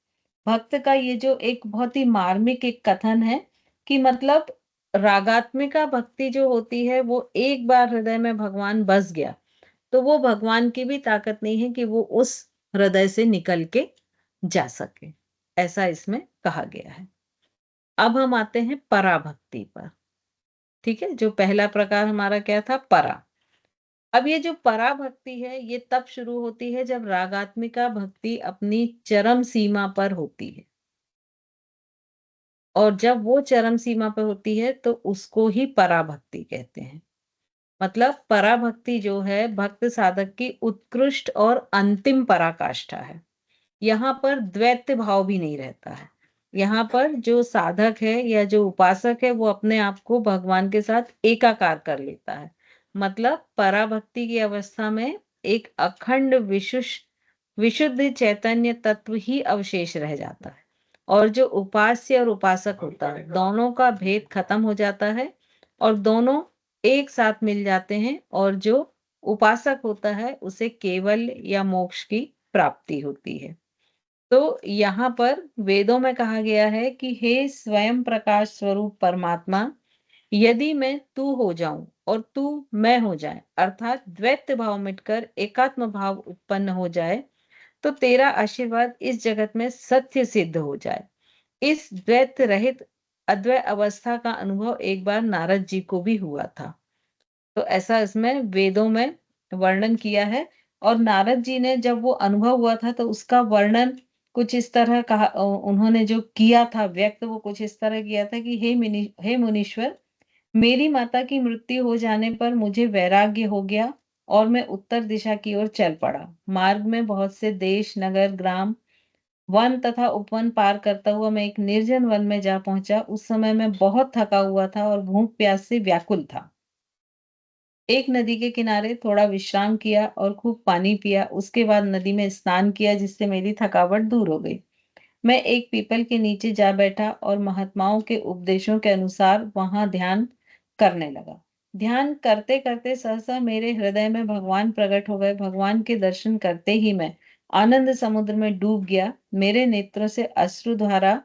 भक्त का ये जो एक बहुत ही मार्मिक एक कथन है कि मतलब रागात्मिका भक्ति जो होती है, वो एक बार हृदय में भगवान बस गया, तो वो भगवान की भी ताकत नहीं है कि वो उस हृदय से निकल के जा सके। ऐसा इसमें कहा गया है। अब हम आते हैं पराभक्ति पर। ठीक है, जो पहला प्रकार हमारा क्या था? परा। अब ये जो पराभक्ति है, ये तब शुरू होती है जब रागात्मिका भक्ति अपनी चरम सीमा पर होती है। और जब वो चरम सीमा पर होती है, तो उसको ही पराभक्ति कहते हैं। मतलब पराभक्ति जो है, भक्त साधक की उत्कृष्ट और अंतिम पराकाष्ठा है। यहाँ पर द्वैत भाव भी नहीं रहता है। यहाँ पर जो साधक है या जो उपासक है, वो अपने आप को भगवान के साथ एकाकार कर लेता है। मतलब पराभक्ति की अवस्था में एक अखंड विशुद्ध चैतन्य तत्व ही अवशेष रह जाता है। और जो उपास्य और उपासक होता है, दोनों का भेद खत्म हो जाता है और दोनों एक साथ मिल जाते हैं। और जो उपासक होता है, उसे केवल या मोक्ष की प्राप्ति होती है। तो यहाँ पर वेदों में कहा गया है कि हे स्वयं प्रकाश स्वरूप परमात्मा, यदि मैं तू हो जाऊं और तू मैं हो जाए, अर्थात द्वैत भाव मिटकर एकात्म भाव उत्पन्न हो जाए, तो तेरा आशीर्वाद इस जगत में सत्य सिद्ध हो जाए। इस द्वैत रहित अद्वैत अवस्था का अनुभव एक बार नारद जी को भी हुआ था। तो ऐसा इसमें वेदों में वर्णन किया है। और नारद जी ने जब वो अनुभव हुआ था, तो उसका वर्णन कुछ इस तरह कहा, उन्होंने जो किया था व्यक्त, वो कुछ इस तरह किया था कि हे मुनीश्वर, मेरी माता की मृत्यु हो जाने पर मुझे वैराग्य हो गया और मैं उत्तर दिशा की ओर चल पड़ा। मार्ग में बहुत से देश, नगर, ग्राम, वन तथा उपवन पार करता हुआ मैं एक निर्जन वन में जा पहुंचा। उस समय मैं बहुत थका हुआ था और भूख प्यास से व्याकुल था। एक नदी के किनारे थोड़ा विश्राम किया और खूब पानी पिया। उसके बाद नदी में स्नान किया, जिससे मेरी थकावट दूर हो गई। मैं एक पीपल के नीचे जा बैठा और महात्माओं के उपदेशों के अनुसार वहां ध्यान करने लगा। ध्यान करते करते सहसा मेरे हृदय में भगवान प्रकट हो गए। भगवान के दर्शन करते ही मैं आनंद समुद्र में डूब गया। मेरे नेत्रों से अश्रुधारा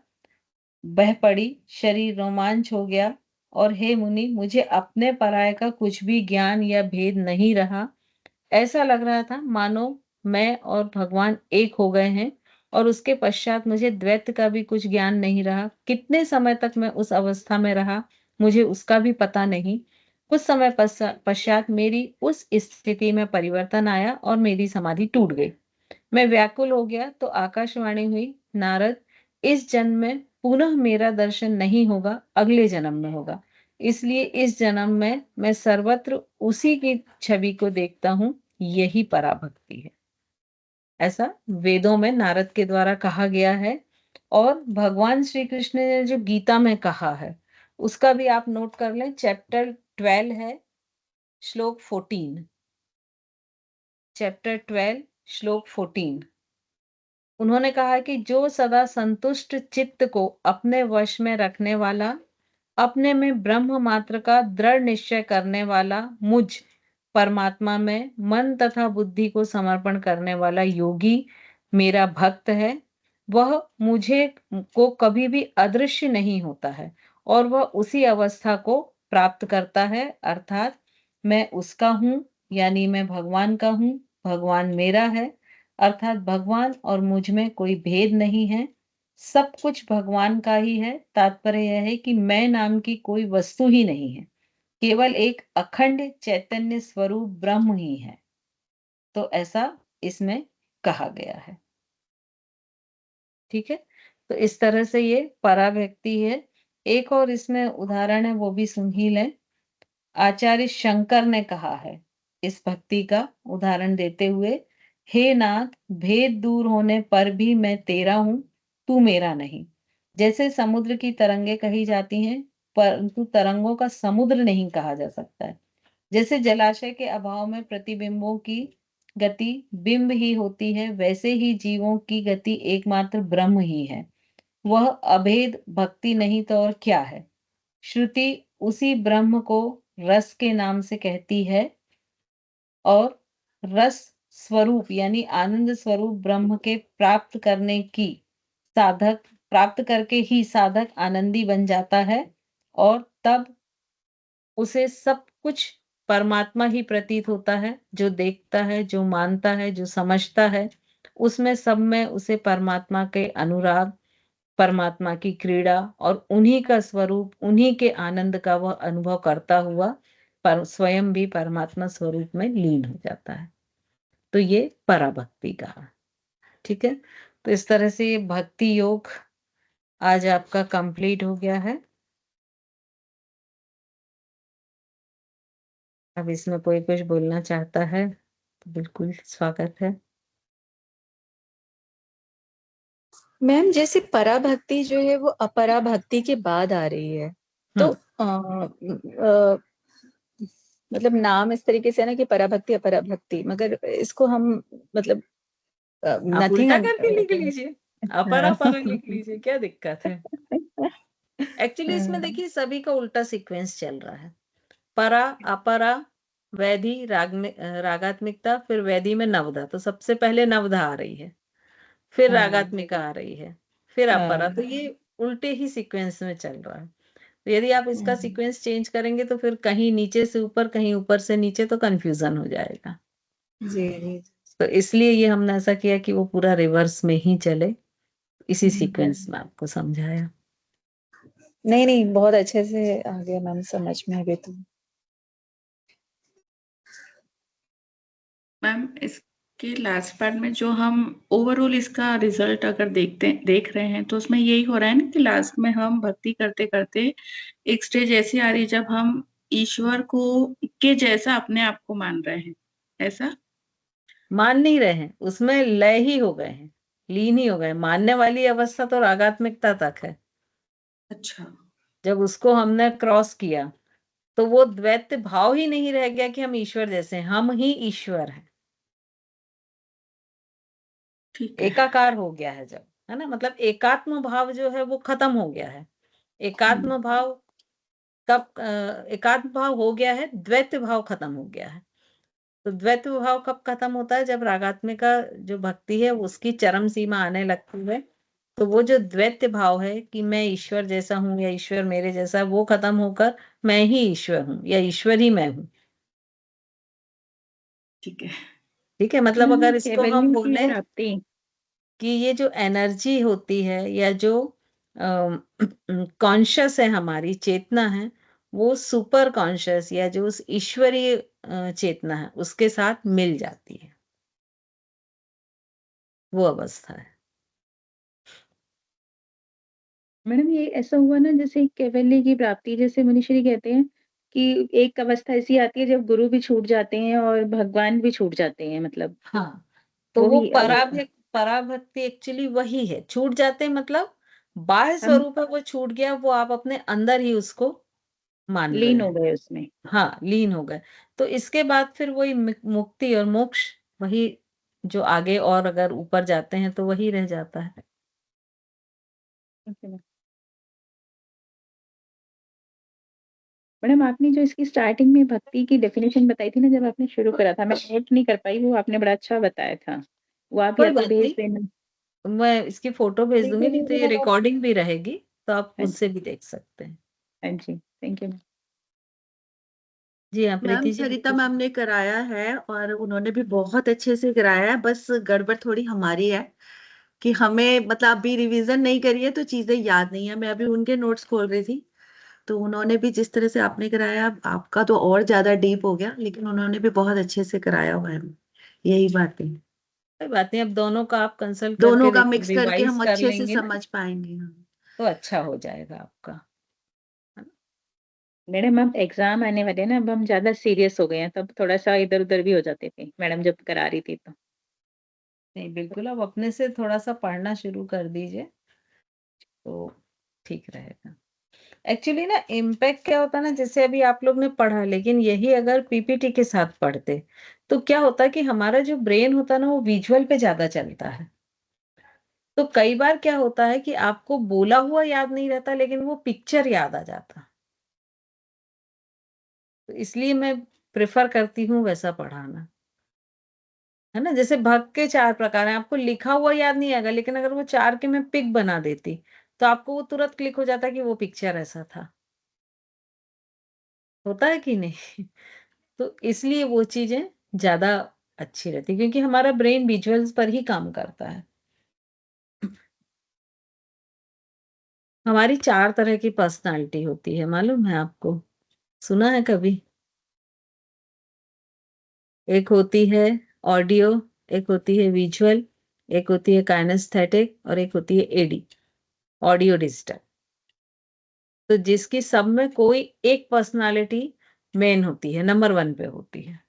बह पड़ी, शरीर रोमांच हो गया। और हे मुनि, मुझे अपने पराये का कुछ भी ज्ञान या भेद नहीं रहा। ऐसा लग रहा था मानो मैं और भगवान एक हो गए हैं। और उसके पश्चात मुझे द्वैत का भी कुछ ज्ञान नहीं रहा। कितने समय तक मैं उस अवस्था में रहा, मुझे उसका भी पता नहीं। कुछ समय पश्चात मेरी उस स्थिति में परिवर्तन आया और मेरी समाधि टूट गई। मैं व्याकुल हो गया तो आकाशवाणी हुई, नारद, इस जन्म में पुनः मेरा दर्शन नहीं होगा, अगले जन्म में होगा। इसलिए इस जन्म में मैं सर्वत्र उसी की छवि को देखता हूँ। यही पराभक्ति है। ऐसा वेदों में नारद के द्वारा कहा गया है। और भगवान श्री कृष्ण ने जो गीता में कहा है, उसका भी आप नोट कर लें, चैप्टर 12 है, श्लोक 14। चैप्टर 12 श्लोक 14। उन्होंने कहा कि जो सदा संतुष्ट चित्त को अपने वश में रखने वाला, अपने में ब्रह्म मात्र का दृढ़ निश्चय करने वाला, मुझ परमात्मा में मन तथा बुद्धि को समर्पण करने वाला योगी मेरा भक्त है। वह मुझे को कभी भी अदृश्य नहीं होता है और वह उसी अवस्था को प्राप्त करता है, अर्थात मैं उसका हूँ, यानी मैं भगवान का हूँ, भगवान मेरा है, अर्थात भगवान और मुझ में कोई भेद नहीं है, सब कुछ भगवान का ही है। तात्पर्य यह है कि मैं नाम की कोई वस्तु ही नहीं है, केवल एक अखंड चैतन्य स्वरूप ब्रह्म ही है। तो ऐसा इसमें कहा गया है। ठीक है, तो इस तरह से ये पराभक्ति है। एक और इसमें उदाहरण है, वो भी सुन ही लें। आचार्य शंकर ने कहा है इस भक्ति का उदाहरण देते हुए, हे नाथ, भेद दूर होने पर भी मैं तेरा हूं, तू मेरा नहीं। जैसे समुद्र की तरंगे कही जाती हैं, परंतु तरंगों का समुद्र नहीं कहा जा सकता है। जैसे जलाशय के अभाव में प्रतिबिंबों की गति बिंब ही होती है, वैसे ही जीवों की गति एकमात्र ब्रह्म ही है। वह अभेद भक्ति नहीं तो और क्या है। श्रुति उसी ब्रह्म को रस के नाम से कहती है और रस स्वरूप यानी आनंद स्वरूप ब्रह्म के प्राप्त करने की साधक प्राप्त करके ही साधक आनंदी बन जाता है और तब उसे सब कुछ परमात्मा ही प्रतीत होता है। जो देखता है, जो मानता है, जो समझता है, उसमें सब में उसे परमात्मा के अनुराग, परमात्मा की क्रीड़ा और उन्हीं का स्वरूप, उन्हीं के आनंद का वह अनुभव करता हुआ पर स्वयं भी परमात्मा स्वरूप में लीन हो जाता है। तो ये पराभक्ति कहा। ठीक है, तो इस तरह से ये भक्ति योग आज आपका कंप्लीट हो गया है। अब इसमें कोई कुछ बोलना चाहता है तो बिल्कुल स्वागत है। मैम, जैसे पराभक्ति जो है वो अपराभक्ति के बाद आ रही है, तो मतलब नाम इस तरीके से है ना कि पराभक्ति अपराभक्ति, मगर इसको हम मतलब आप नथिंग उल्टा करके लिख लीजिए, अपरा परा लिख लीजिए, क्या दिक्कत है। एक्चुअली इसमें देखिए सभी का उल्टा सीक्वेंस चल रहा है। परा, अपरा, वैधि, रागात्मिकता, फिर वैधि में नवधा। तो सबसे पहले नवधा आ रही है, फिर रागात्मिका आ रही है, फिर अपरा। तो ये उल्टे ही सीक्वेंस में चल रहा है। तो यदि आप इसका सीक्वेंस चेंज करेंगे तो फिर कहीं नीचे से ऊपर, कहीं ऊपर से नीचे, तो कंफ्यूजन हो जाएगा। जी जी। तो इसलिए ये हमने ऐसा किया कि वो पूरा रिवर्स में ही चले, इसी सीक्वेंस में आपको समझाया। नहीं नहीं, बहुत अच्छे से आ गया मैम समझ में अभी तो। मैम इसके लास्ट पार्ट में जो हम ओवरऑल इसका रिजल्ट अगर देख रहे हैं तो उसमें यही हो रहा है ना कि लास्ट में हम भक्ति करते करते एक स्टेज ऐसी आ रही है जब हम ईश्वर को के जैसा अपने आप को मान रहे हैं, ऐसा मान नहीं रहे हैं, उसमें लय ही हो गए हैं, लीन ही हो गए। मानने वाली अवस्था तो रागात्मिकता तक है। अच्छा, जब उसको हमने क्रॉस किया तो वो द्वैत भाव ही नहीं रह गया कि हम ईश्वर जैसे हैं, हम ही ईश्वर हैं। ठीक है। एकाकार हो गया है जब, है ना, मतलब एकात्म भाव जो है वो खत्म हो गया है। एकात्म भाव कब एकात्म भाव हो गया है, द्वैत भाव खत्म हो गया है। तो द्वैत भाव कब खत्म होता है, जब रागात्मिका जो भक्ति है उसकी चरम सीमा आने लगती है। तो वो जो द्वैत भाव है कि मैं ईश्वर जैसा हूँ या ईश्वर मेरे जैसा है, वो खत्म होकर मैं ही ईश्वर हूँ या ईश्वर ही मैं हूँ। ठीक है। ठीक है, मतलब अगर इसको हम कैवल्य की बोले प्राप्ति। कि ये जो एनर्जी होती है या जो कॉन्शियस है, हमारी चेतना है, वो सुपर कॉन्शियस या जो उस ईश्वरीय चेतना है उसके साथ मिल जाती है, वो अवस्था है। मैडम ये ऐसा हुआ ना जैसे कैवल्य की प्राप्ति, जैसे मनीषी जी कहते हैं कि एक अवस्था ऐसी आती है जब गुरु भी छूट जाते हैं और भगवान भी छूट जाते हैं, मतलब हाँ, तो वो वही अवस्था। पराभक्ति एक्चुअली वही है। छूट जाते हैं मतलब बाह्य हम स्वरूप है वो छूट गया, वो आप अपने अंदर ही उसको मान रहे लीन हो हैं। गए उसमें। हाँ, लीन हो गए। तो इसके बाद फिर वही मुक्ति और मोक्ष, वही जो आगे और अगर ऊपर जाते हैं तो वही रह जाता है। Okay ma'am. मैडम आपने जो इसकी स्टार्टिंग में भक्ति की डेफिनेशन बताई थी ना, जब आपने शुरू करा था, मैं नोट नहीं कर पाई, वो आपने बड़ा अच्छा बताया था। वो आप कोई या तो बात भेज नहीं, देना। मैं इसकी फोटो भेज दूंगी, नहीं तो ये रिकॉर्डिंग भी रहेगी, तो आप हाँ उससे जी, भी देख सकते हैं। हाँ जी, थैंक यू। जी हाँ, मैम प्रीति जी सरिता कुछ। मैम ने कराया है और उन्होंने भी बहुत अच्छे से कराया है, बस गड़बड़ थोड़ी हमारी है कि हमें मतलब अभी रिवीजन नहीं करी है तो चीजें याद नहीं है। मैं अभी उनके नोट्स खोल रही थी, तो उन्होंने भी जिस तरह से आपने कराया, आपका तो और ज्यादा डीप हो गया, लेकिन उन्होंने भी बहुत अच्छे से कराया हुआ है। यही बात है, कोई बात नहीं, अब दोनों का आप कंसल्ट दोनों करके का मिक्स करके रिवाइज हम कर अच्छे से लेंगे ना, समझ पाएंगे। हाँ। तो अच्छा हो जाएगा आपका, है ना? मैडम अब एग्जाम आने वाले हैं ना, अब हम ज्यादा सीरियस हो गए हैं, तब थोड़ा सा इधर उधर भी हो जाते थे मैडम जब करा रही थी तो। नहीं, बिल्कुल आप अपने से थोड़ा सा पढ़ना शुरू कर दीजिए, तो ठीक रहेगा। एक्चुअली ना इम्पैक्ट क्या होता है ना, जैसे अभी आप लोग ने पढ़ा, लेकिन यही अगर पीपीटी के साथ पढ़ते तो क्या होता कि हमारा जो ब्रेन होता है ना, वो विजुअल पे ज्यादा चलता है। तो कई बार क्या होता है कि आपको बोला हुआ याद नहीं रहता, लेकिन वो पिक्चर याद आ जाता। तो इसलिए मैं प्रेफर करती हूँ वैसा पढ़ाना, है ना? जैसे भग के 4 प्रकार हैं, आपको लिखा हुआ याद नहीं आएगा, लेकिन अगर वो 4 के मैं पिक बना देती, तो आपको वो तुरंत क्लिक हो जाता कि वो पिक्चर ऐसा था। होता है कि नहीं? तो इसलिए वो चीज़ें ज़्यादा अच्छी रहती, क्योंकि हमारा ब्रेन विजुअल्स पर ही काम करता है। हमारी 4 तरह की पर्सनैलिटी होती है, मालूम है आपको? सुना है कभी? एक होती है ऑडियो, एक होती है विजुअल, एक होती है काइनेस्थेटिक और एक होती है एडी, ऑडियो डिजिटल। तो जिसकी सब में कोई एक पर्सनैलिटी मेन होती है, नंबर 1 पे होती है।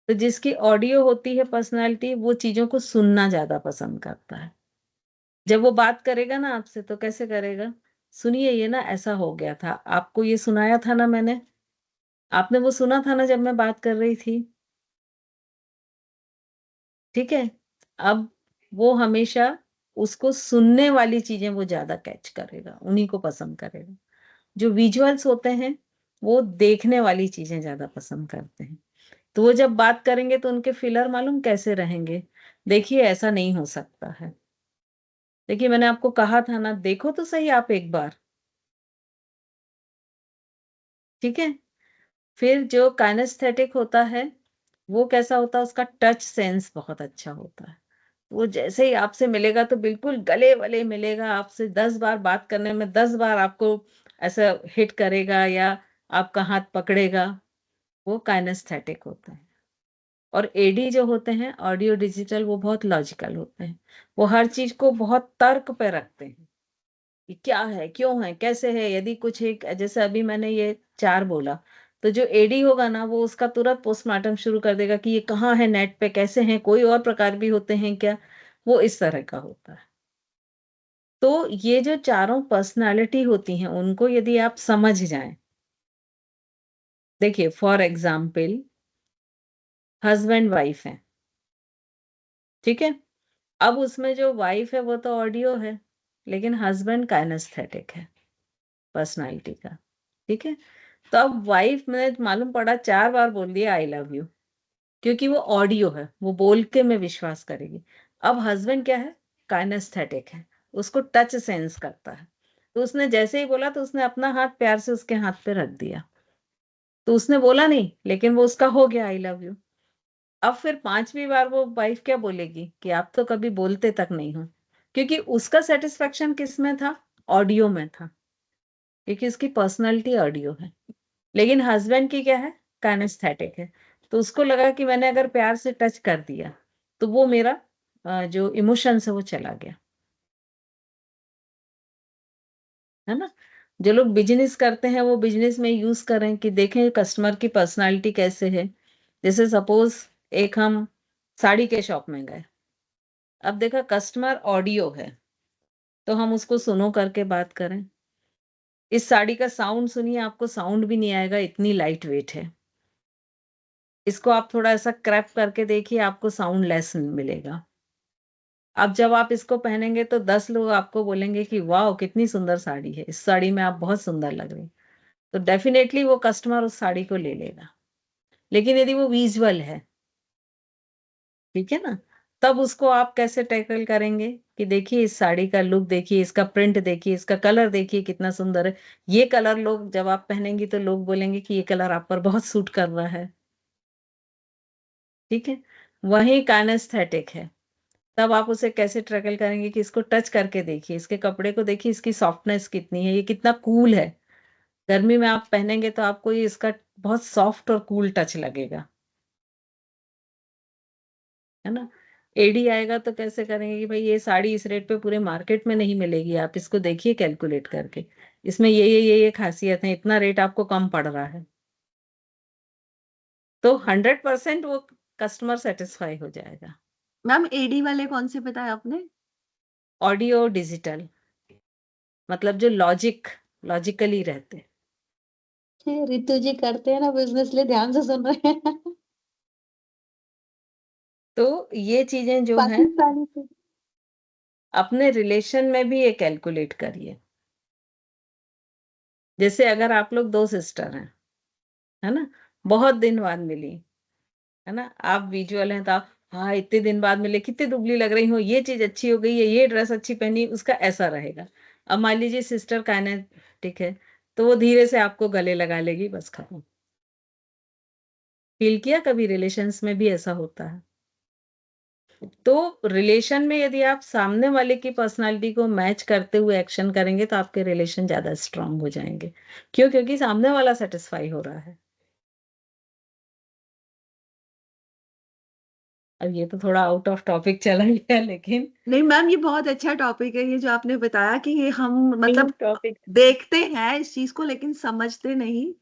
तो जिसकी ऑडियो होती है पर्सनैलिटी, वो चीज़ों को सुनना ज़्यादा पसंद करता है। जब वो बात करेगा ना आपसे, तो कैसे करेगा? सुनिए, ये ना ऐसा हो गया था, आपको ये सुनाया था ना मैंने, आपने वो सुना था ना जब मैं बात कर रही थी, ठीक है? अब वो हमेशा उसको सुनने वाली चीज़ें वो ज़्यादा कैच करेगा, उन्हीं को पसंद करेगा। जो विजुअल्स होते हैं, वो देखने वाली चीज़ें ज़्यादा पसंद करते हैं। तो वो जब बात करेंगे तो उनके फिलर मालूम कैसे रहेंगे? देखिए, ऐसा नहीं हो सकता है। देखिए, मैंने आपको कहा था ना, देखो तो सही आप एक बार, ठीक है? फिर जो काइनेस्थेटिक होता है, वो कैसा होता है? उसका टच सेंस बहुत अच्छा होता है। वो जैसे ही आपसे मिलेगा तो बिल्कुल गले-वले मिलेगा, आपसे 10 बार बात करने में 10 बार आपको ऐसा हिट करेगा या आपका हाथ पकड़ेगा, वो काइनेस्थेटिक होता है। और एडी जो होते हैं, ऑडियो डिजिटल, वो बहुत लॉजिकल होते हैं। वो हर चीज़ को बहुत तर्क पे रखते हैं। कि क्या है, क्यों है, कैसे है? यदि कुछ एक जैसे अभी मैंने ये 4 बोला, तो जो एडी होगा ना, वो उसका तुरंत पोस्टमार्टम शुरू कर देगा कि ये कहाँ है नेट पे, कैसे हैं, कोई और प्रकार भी होते हैं क्या? वो इस तरह का होता है। तो ये जो चारों पर्सनैलिटी होती हैं, उनको यदि आप समझ जाएँ, देखिए फॉर एग्ज़ाम्पल हस्बैंड वाइफ हैं, ठीक है? अब उसमें जो वाइफ है वो तो ऑडियो है, लेकिन हस्बैंड काइनेस्थेटिक है, पर्सनैलिटी का, ठीक है? तो अब वाइफ ने मालूम पड़ा 4 बार बोल दिया आई लव यू, क्योंकि वो ऑडियो है, वो बोल के मैं विश्वास करेगी। अब हस्बैंड क्या है? काइनेस्थेटिक है, उसको टच सेंस करता है। तो उसने जैसे ही बोला तो उसने अपना हाथ प्यार से उसके हाथ पे रख दिया। तो उसने बोला नहीं, लेकिन वो उसका हो गया आई लव यू। अब फिर 5वीं बार वो वाइफ क्या बोलेगी कि आप तो कभी बोलते तक नहीं हो, क्योंकि उसका सैटिस्फैक्शन किसमें था? ऑडियो में था, क्योंकि उसकी पर्सनैलिटी ऑडियो है। लेकिन हस्बैंड की क्या है? काइनेस्थेटिक है। तो उसको लगा कि मैंने अगर प्यार से टच कर दिया, तो वो मेरा जो इमोशंस है वो चला गया। है ना? जो लोग बिज़नेस करते हैं, वो बिज़नेस में यूज़ करें कि देखें कस्टमर की पर्सनैलिटी कैसे है। जैसे सपोज़ एक हम साड़ी के शॉप में गए, अब देखा कस्टमर ऑडियो है, तो हम उसको सुनो करके बात करें। इस साड़ी का साउंड सुनिए, आपको साउंड भी नहीं आएगा, इतनी लाइट वेट है। इसको आप थोड़ा ऐसा क्रैप करके देखिए, आपको साउंड लेस मिलेगा। अब जब आप इसको पहनेंगे तो 10 लोग आपको बोलेंगे कि वाओ! कितनी सुंदर साड़ी है, इस साड़ी में आप बहुत सुंदर लग रही हैं। तो डेफ़िनेटली वो कस्टमर उस साड़ी को ले लेगा। लेकिन यदि वो विज़ुअल है, ठीक है ना? तब उसको आप कैसे टैकल करेंगे कि देखिए इस साड़ी का लुक देखिए, इसका प्रिंट देखिए, इसका कलर देखिए कितना सुंदर है। ये कलर लोग जब आप पहनेंगी तो लोग बोलेंगे कि ये कलर आप पर बहुत सूट कर रहा है, ठीक है? वहीं काइनेस्थेटिक है। तब आप उसे कैसे टैकल करेंगे कि इसको टच करके देखिए, इसके कपड़े को देखिए, इसकी सॉफ्टनेस कितनी है, ये कितना कूल है। गर्मी में आप पहनेंगे तो आपको ये इसका बहुत सॉफ्ट और कूल टच लगेगा, है ना? एडी आएगा तो कैसे करेंगे कि भाई ये साड़ी इस रेट पे पूरे मार्केट में नहीं मिलेगी, आप इसको देखिए कैलकुलेट करके। इसमें ये खासियत है, इतना रेट आपको कम पड़ रहा है। तो 100% वो कस्टमर सैटिस्फाई हो जाएगा। मैम एडी वाले कौन से बताए आपने? ऑडियो डिजिटल, मतलब जो लॉजिकली रहते हैं। रितु जी करते हैं ना बिजनेस, लिए ध्यान से सुन रहे हैं। तो ये चीजें जो हैं पाकिस्तानी से अपने रिलेशन में भी ये कैलकुलेट करिए। जैसे अगर आप लोग 2 सिस्टर हैं, है ना? बहुत दिन बाद मिली, है ना? आप विजुअल हैं तो आप हाँ, इतने दिन बाद मिले, कितनी दुबली लग रही हो, ये चीज़ अच्छी हो गई है, ये ड्रेस अच्छी पहनी, उसका ऐसा रहेगा। अब मान लीजिए सिस्टर काइनेटिक है, तो वो धीरे से आपको गले लगा लेगी, बस खत्म। फ़ील किया कभी रिलेशंस में भी ऐसा होता है? तो रिलेशन में यदि आप सामने वाले की पर्सनैलिटी को मैच करते हुए एक्शन करेंगे, तो आपके रिलेशन ज़्यादा स्ट्रॉन्ग हो जाएँगे। क्यों? क्योंकि सामने वाला सैटिस्फाई हो रहा है। अब ये तो थोड़ा आउट ऑफ टॉपिक चला गया लेकिन नहीं मैम, ये बहुत अच्छा टॉपिक है ये जो आपने बताया कि ये हम मतलब टॉपिक देखते हैं इस चीज को लेकिन समझते नहीं।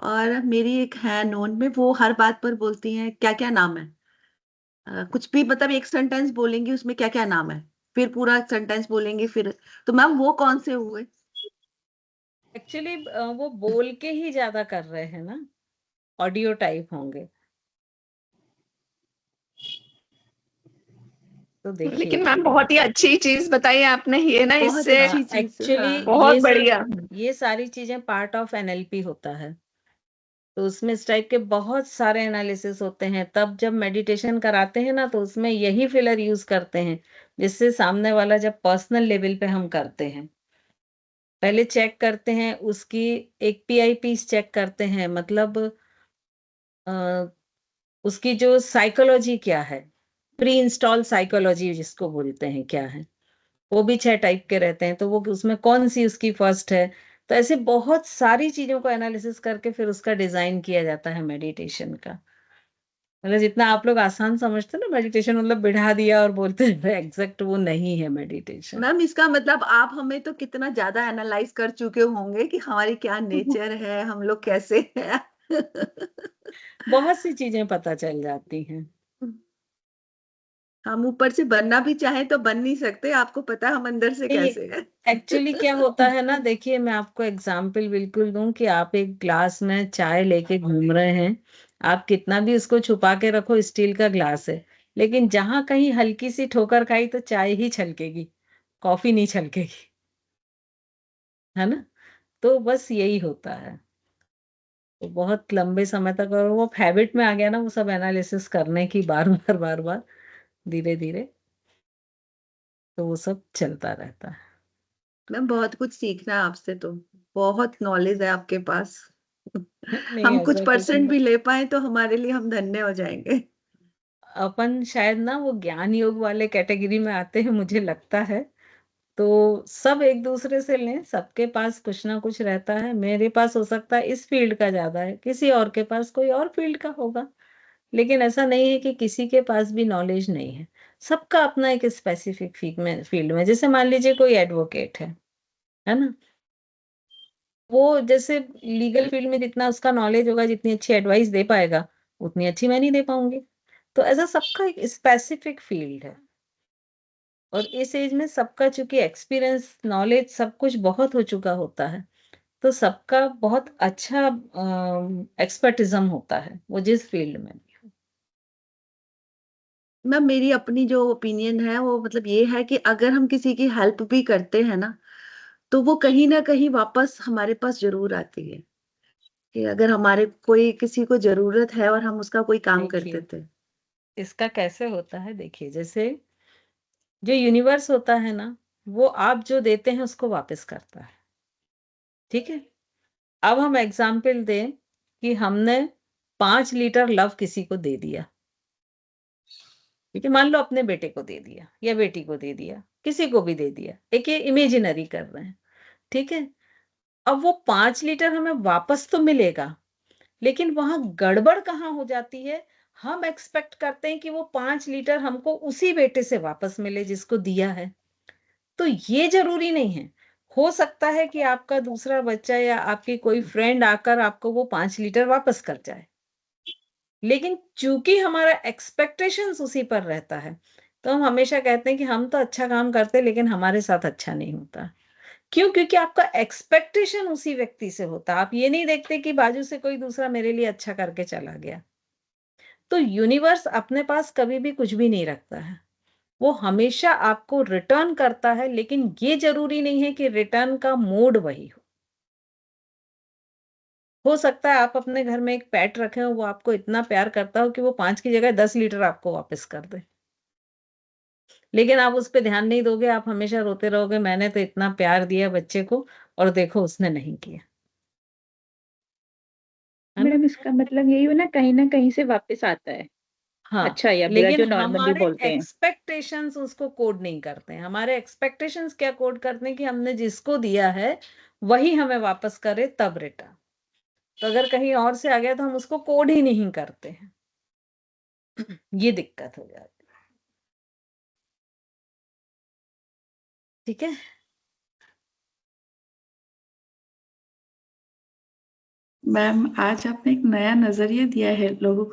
और मेरी एक है नोन में, वो हर बात पर बोलती हैं क्या क्या नाम है। कुछ भी मतलब एक सेंटेंस बोलेंगी उसमें क्या क्या नाम है, फिर पूरा सेंटेंस बोलेंगी फिर। तो मैम वो कौन से हुए? एक्चुअली वो बोल के ही ज़्यादा कर रहे हैं ना, ऑडियो टाइप होंगे। तो देखिए, लेकिन मैम बहुत ही अच्छी चीज बताई आपने, ये ना बहुत इससे अच्छी चीज। एक्चुअली हाँ बहुत बढ़िया। ये सारी चीज़ें पार्ट ऑफ एनएलपी होता है। तो उसमें इस टाइप के बहुत सारे एनालिसिस होते हैं। तब जब मेडिटेशन कराते हैं ना, तो उसमें यही फिलर यूज़ करते हैं, जिससे सामने वाला जब पर्सनल लेवल पे हम करते हैं, पहले चेक करते हैं उसकी एक पीआई पीस चेक करते हैं, मतलब अ, उसकी जो साइकोलॉजी क्या है, प्री इंस्टॉल साइकोलॉजी जिसको बोलते हैं क्या है, वो भी 6 टाइप के रहते हैं, तो वो उसमें कौन-सी उसकी फर्स्ट है। तो ऐसे बहुत सारी चीज़ों को एनालिसिस करके फिर उसका डिज़ाइन किया जाता है मेडिटेशन का। मतलब जितना आप लोग आसान समझते हो ना मेडिटेशन, मतलब बिठा दिया और बोलते हैं, एग्ज़ैक्ट वो नहीं है मेडिटेशन। मैम, इसका मतलब आप हमें तो कितना ज्यादा एनालाइज कर चुके होंगे कि हमारी क्या नेचर है, हम लोग कैसे हैं। बहुत सी चीज़ें पता चल जाती हैं। हम ऊपर से बनना भी चाहें तो बन नहीं सकते, आपको पता है हम अंदर से नहीं, कैसे हैं। एक्चुअली क्या होता है ना, देखिए मैं आपको एग्जांपल बिल्कुल दूं कि आप एक ग्लास में चाय लेके घूम रहे हैं, आप कितना भी उसको छुपा के रखो, स्टील का ग्लास है, लेकिन जहां कहीं हल्की सी ठोकर खाई तो चाय ही छलकेगी, कॉफी नहीं छलकेगी, है ना? तो बस यही होता है। तो बहुत लंबे समय तक, और वो हैबिट में आ गया ना वो सब एनालिसिस करने की, बार बार धीरे धीरे, तो वो सब चलता रहता है। मैम, बहुत कुछ सीखना है आपसे तो, बहुत नॉलेज है आपके पास। नहीं हम कुछ ऐसा कुछ परसेंट नहीं। भी ले पाए तो हमारे लिए हम धन्य हो जाएंगे। अपन शायद ना वो ज्ञान योग वाले कैटेगरी में आते हैं, मुझे लगता है। तो सब एक दूसरे से लें, सबके पास कुछ ना कुछ रहता है। मेरे पास हो सकता है इस फील्ड का ज्यादा है, किसी और के पास कोई और फील्ड का होगा, लेकिन ऐसा नहीं है कि किसी के पास भी नॉलेज नहीं है। सबका अपना एक स्पेसिफिक फील्ड में, जैसे मान लीजिए कोई एडवोकेट है ना? वो जैसे लीगल फील्ड में जितना उसका नॉलेज होगा, जितनी अच्छी एडवाइस दे पाएगा, उतनी अच्छी मैं नहीं दे पाऊंगी। तो ऐसा सबका एक स्पेसिफिक फील्ड है। और इस एज में सबका चूँकि एक्सपीरियंस, नॉलेज सब कुछ बहुत हो चुका होता है, तो सबका बहुत अच्छा एक्सपर्टिज़्म होता है, वो जिस फ़ील्ड में भी हो। मैम मेरी अपनी जो ओपिनियन है वो मतलब ये है कि अगर हम किसी की हेल्प भी करते हैं ना, तो वो कहीं न कहीं वापस हमारे पास ज़रूर आती है, कि अगर हमारे कोई किसी को ज़रूरत है और हम उसका कोई काम कर देखिए, देते हैं। इसका कैसे होता है देखिए, जैसे जो यूनिवर्स होता है ना, वो आप जो देते हैं उसको वापस करता है, ठीक है? अब हम एग्ज़ाम्पल दें कि हमने 5 लीटर लव किसी को दे दिया, ठीक है? मान लो अपने बेटे को दे दिया या बेटी को दे दिया, किसी को भी दे दिया, एक ये इमेजिनरी कर रहे हैं, ठीक है? अब वो 5 लीटर हमें वापस तो मिलेगा, लेकिन वहाँ गड़बड़ कहाँ हो जाती है, हम एक्सपेक्ट करते हैं कि वो 5 लीटर हमको उसी बेटे से वापस मिले जिसको दिया है। तो ये ज़रूरी नहीं है। हो सकता है कि आपका दूसरा बच्चा या आपकी कोई फ्रेंड आकर आपको वो 5 लीटर वापस कर जाए। लेकिन चूँकि हमारा एक्सपेक्टेशंस उसी पर रहता है, तो हम हमेशा कहते हैं कि हम तो अच्छा काम करते हैं लेकिन हमारे साथ अच्छा नहीं होता। क्यों? क्योंकि आपका एक्सपेक्टेशन उसी व्यक्ति से होता है। आप ये नहीं देखते कि बाजू से कोई दूसरा मेरे लिए अच्छा करके चला गया। तो यूनिवर्स अपने पास कभी भी कुछ भी नहीं रखता है। वो हमेशा आपको रिटर्न करता है, लेकिन ये ज़रूरी नहीं है कि रिटर्न का मोड वही हो। हो सकता है आप अपने घर में एक पेट रखे हो, वो आपको इतना प्यार करता हो कि वो 5 की जगह 10 लीटर आपको वापस कर दे। लेकिन आप उस पे ध्यान नहीं दोगे, आप हमेशा रोते रहोगे, मैंने तो इतना प्यार दिया बच्चे को और देखो उसने नहीं किया। है ना? मैडम इसका मतलब यही हुआ ना, कहीं न कहीं से वापस आता है, हाँ, अच्छा या बुरा लेकिन जो नॉर्मली हमारे बोलते हैं। एक्सपेक्टेशंस उसको कोड नहीं करते हैं। हमारे एक्सपेक्टेशंस क्या कोड करते हैं कि हमने जिसको दिया है, वही हमें वापस करे तब रिटर्न। तो अगर कहीं और से आ गया तो हम उसको कोड ही नहीं करते हैं। ये दिक्कत हो जाती है। ठीक है? मैम आज आपने एक नया नज़रिया दिया है लोगों को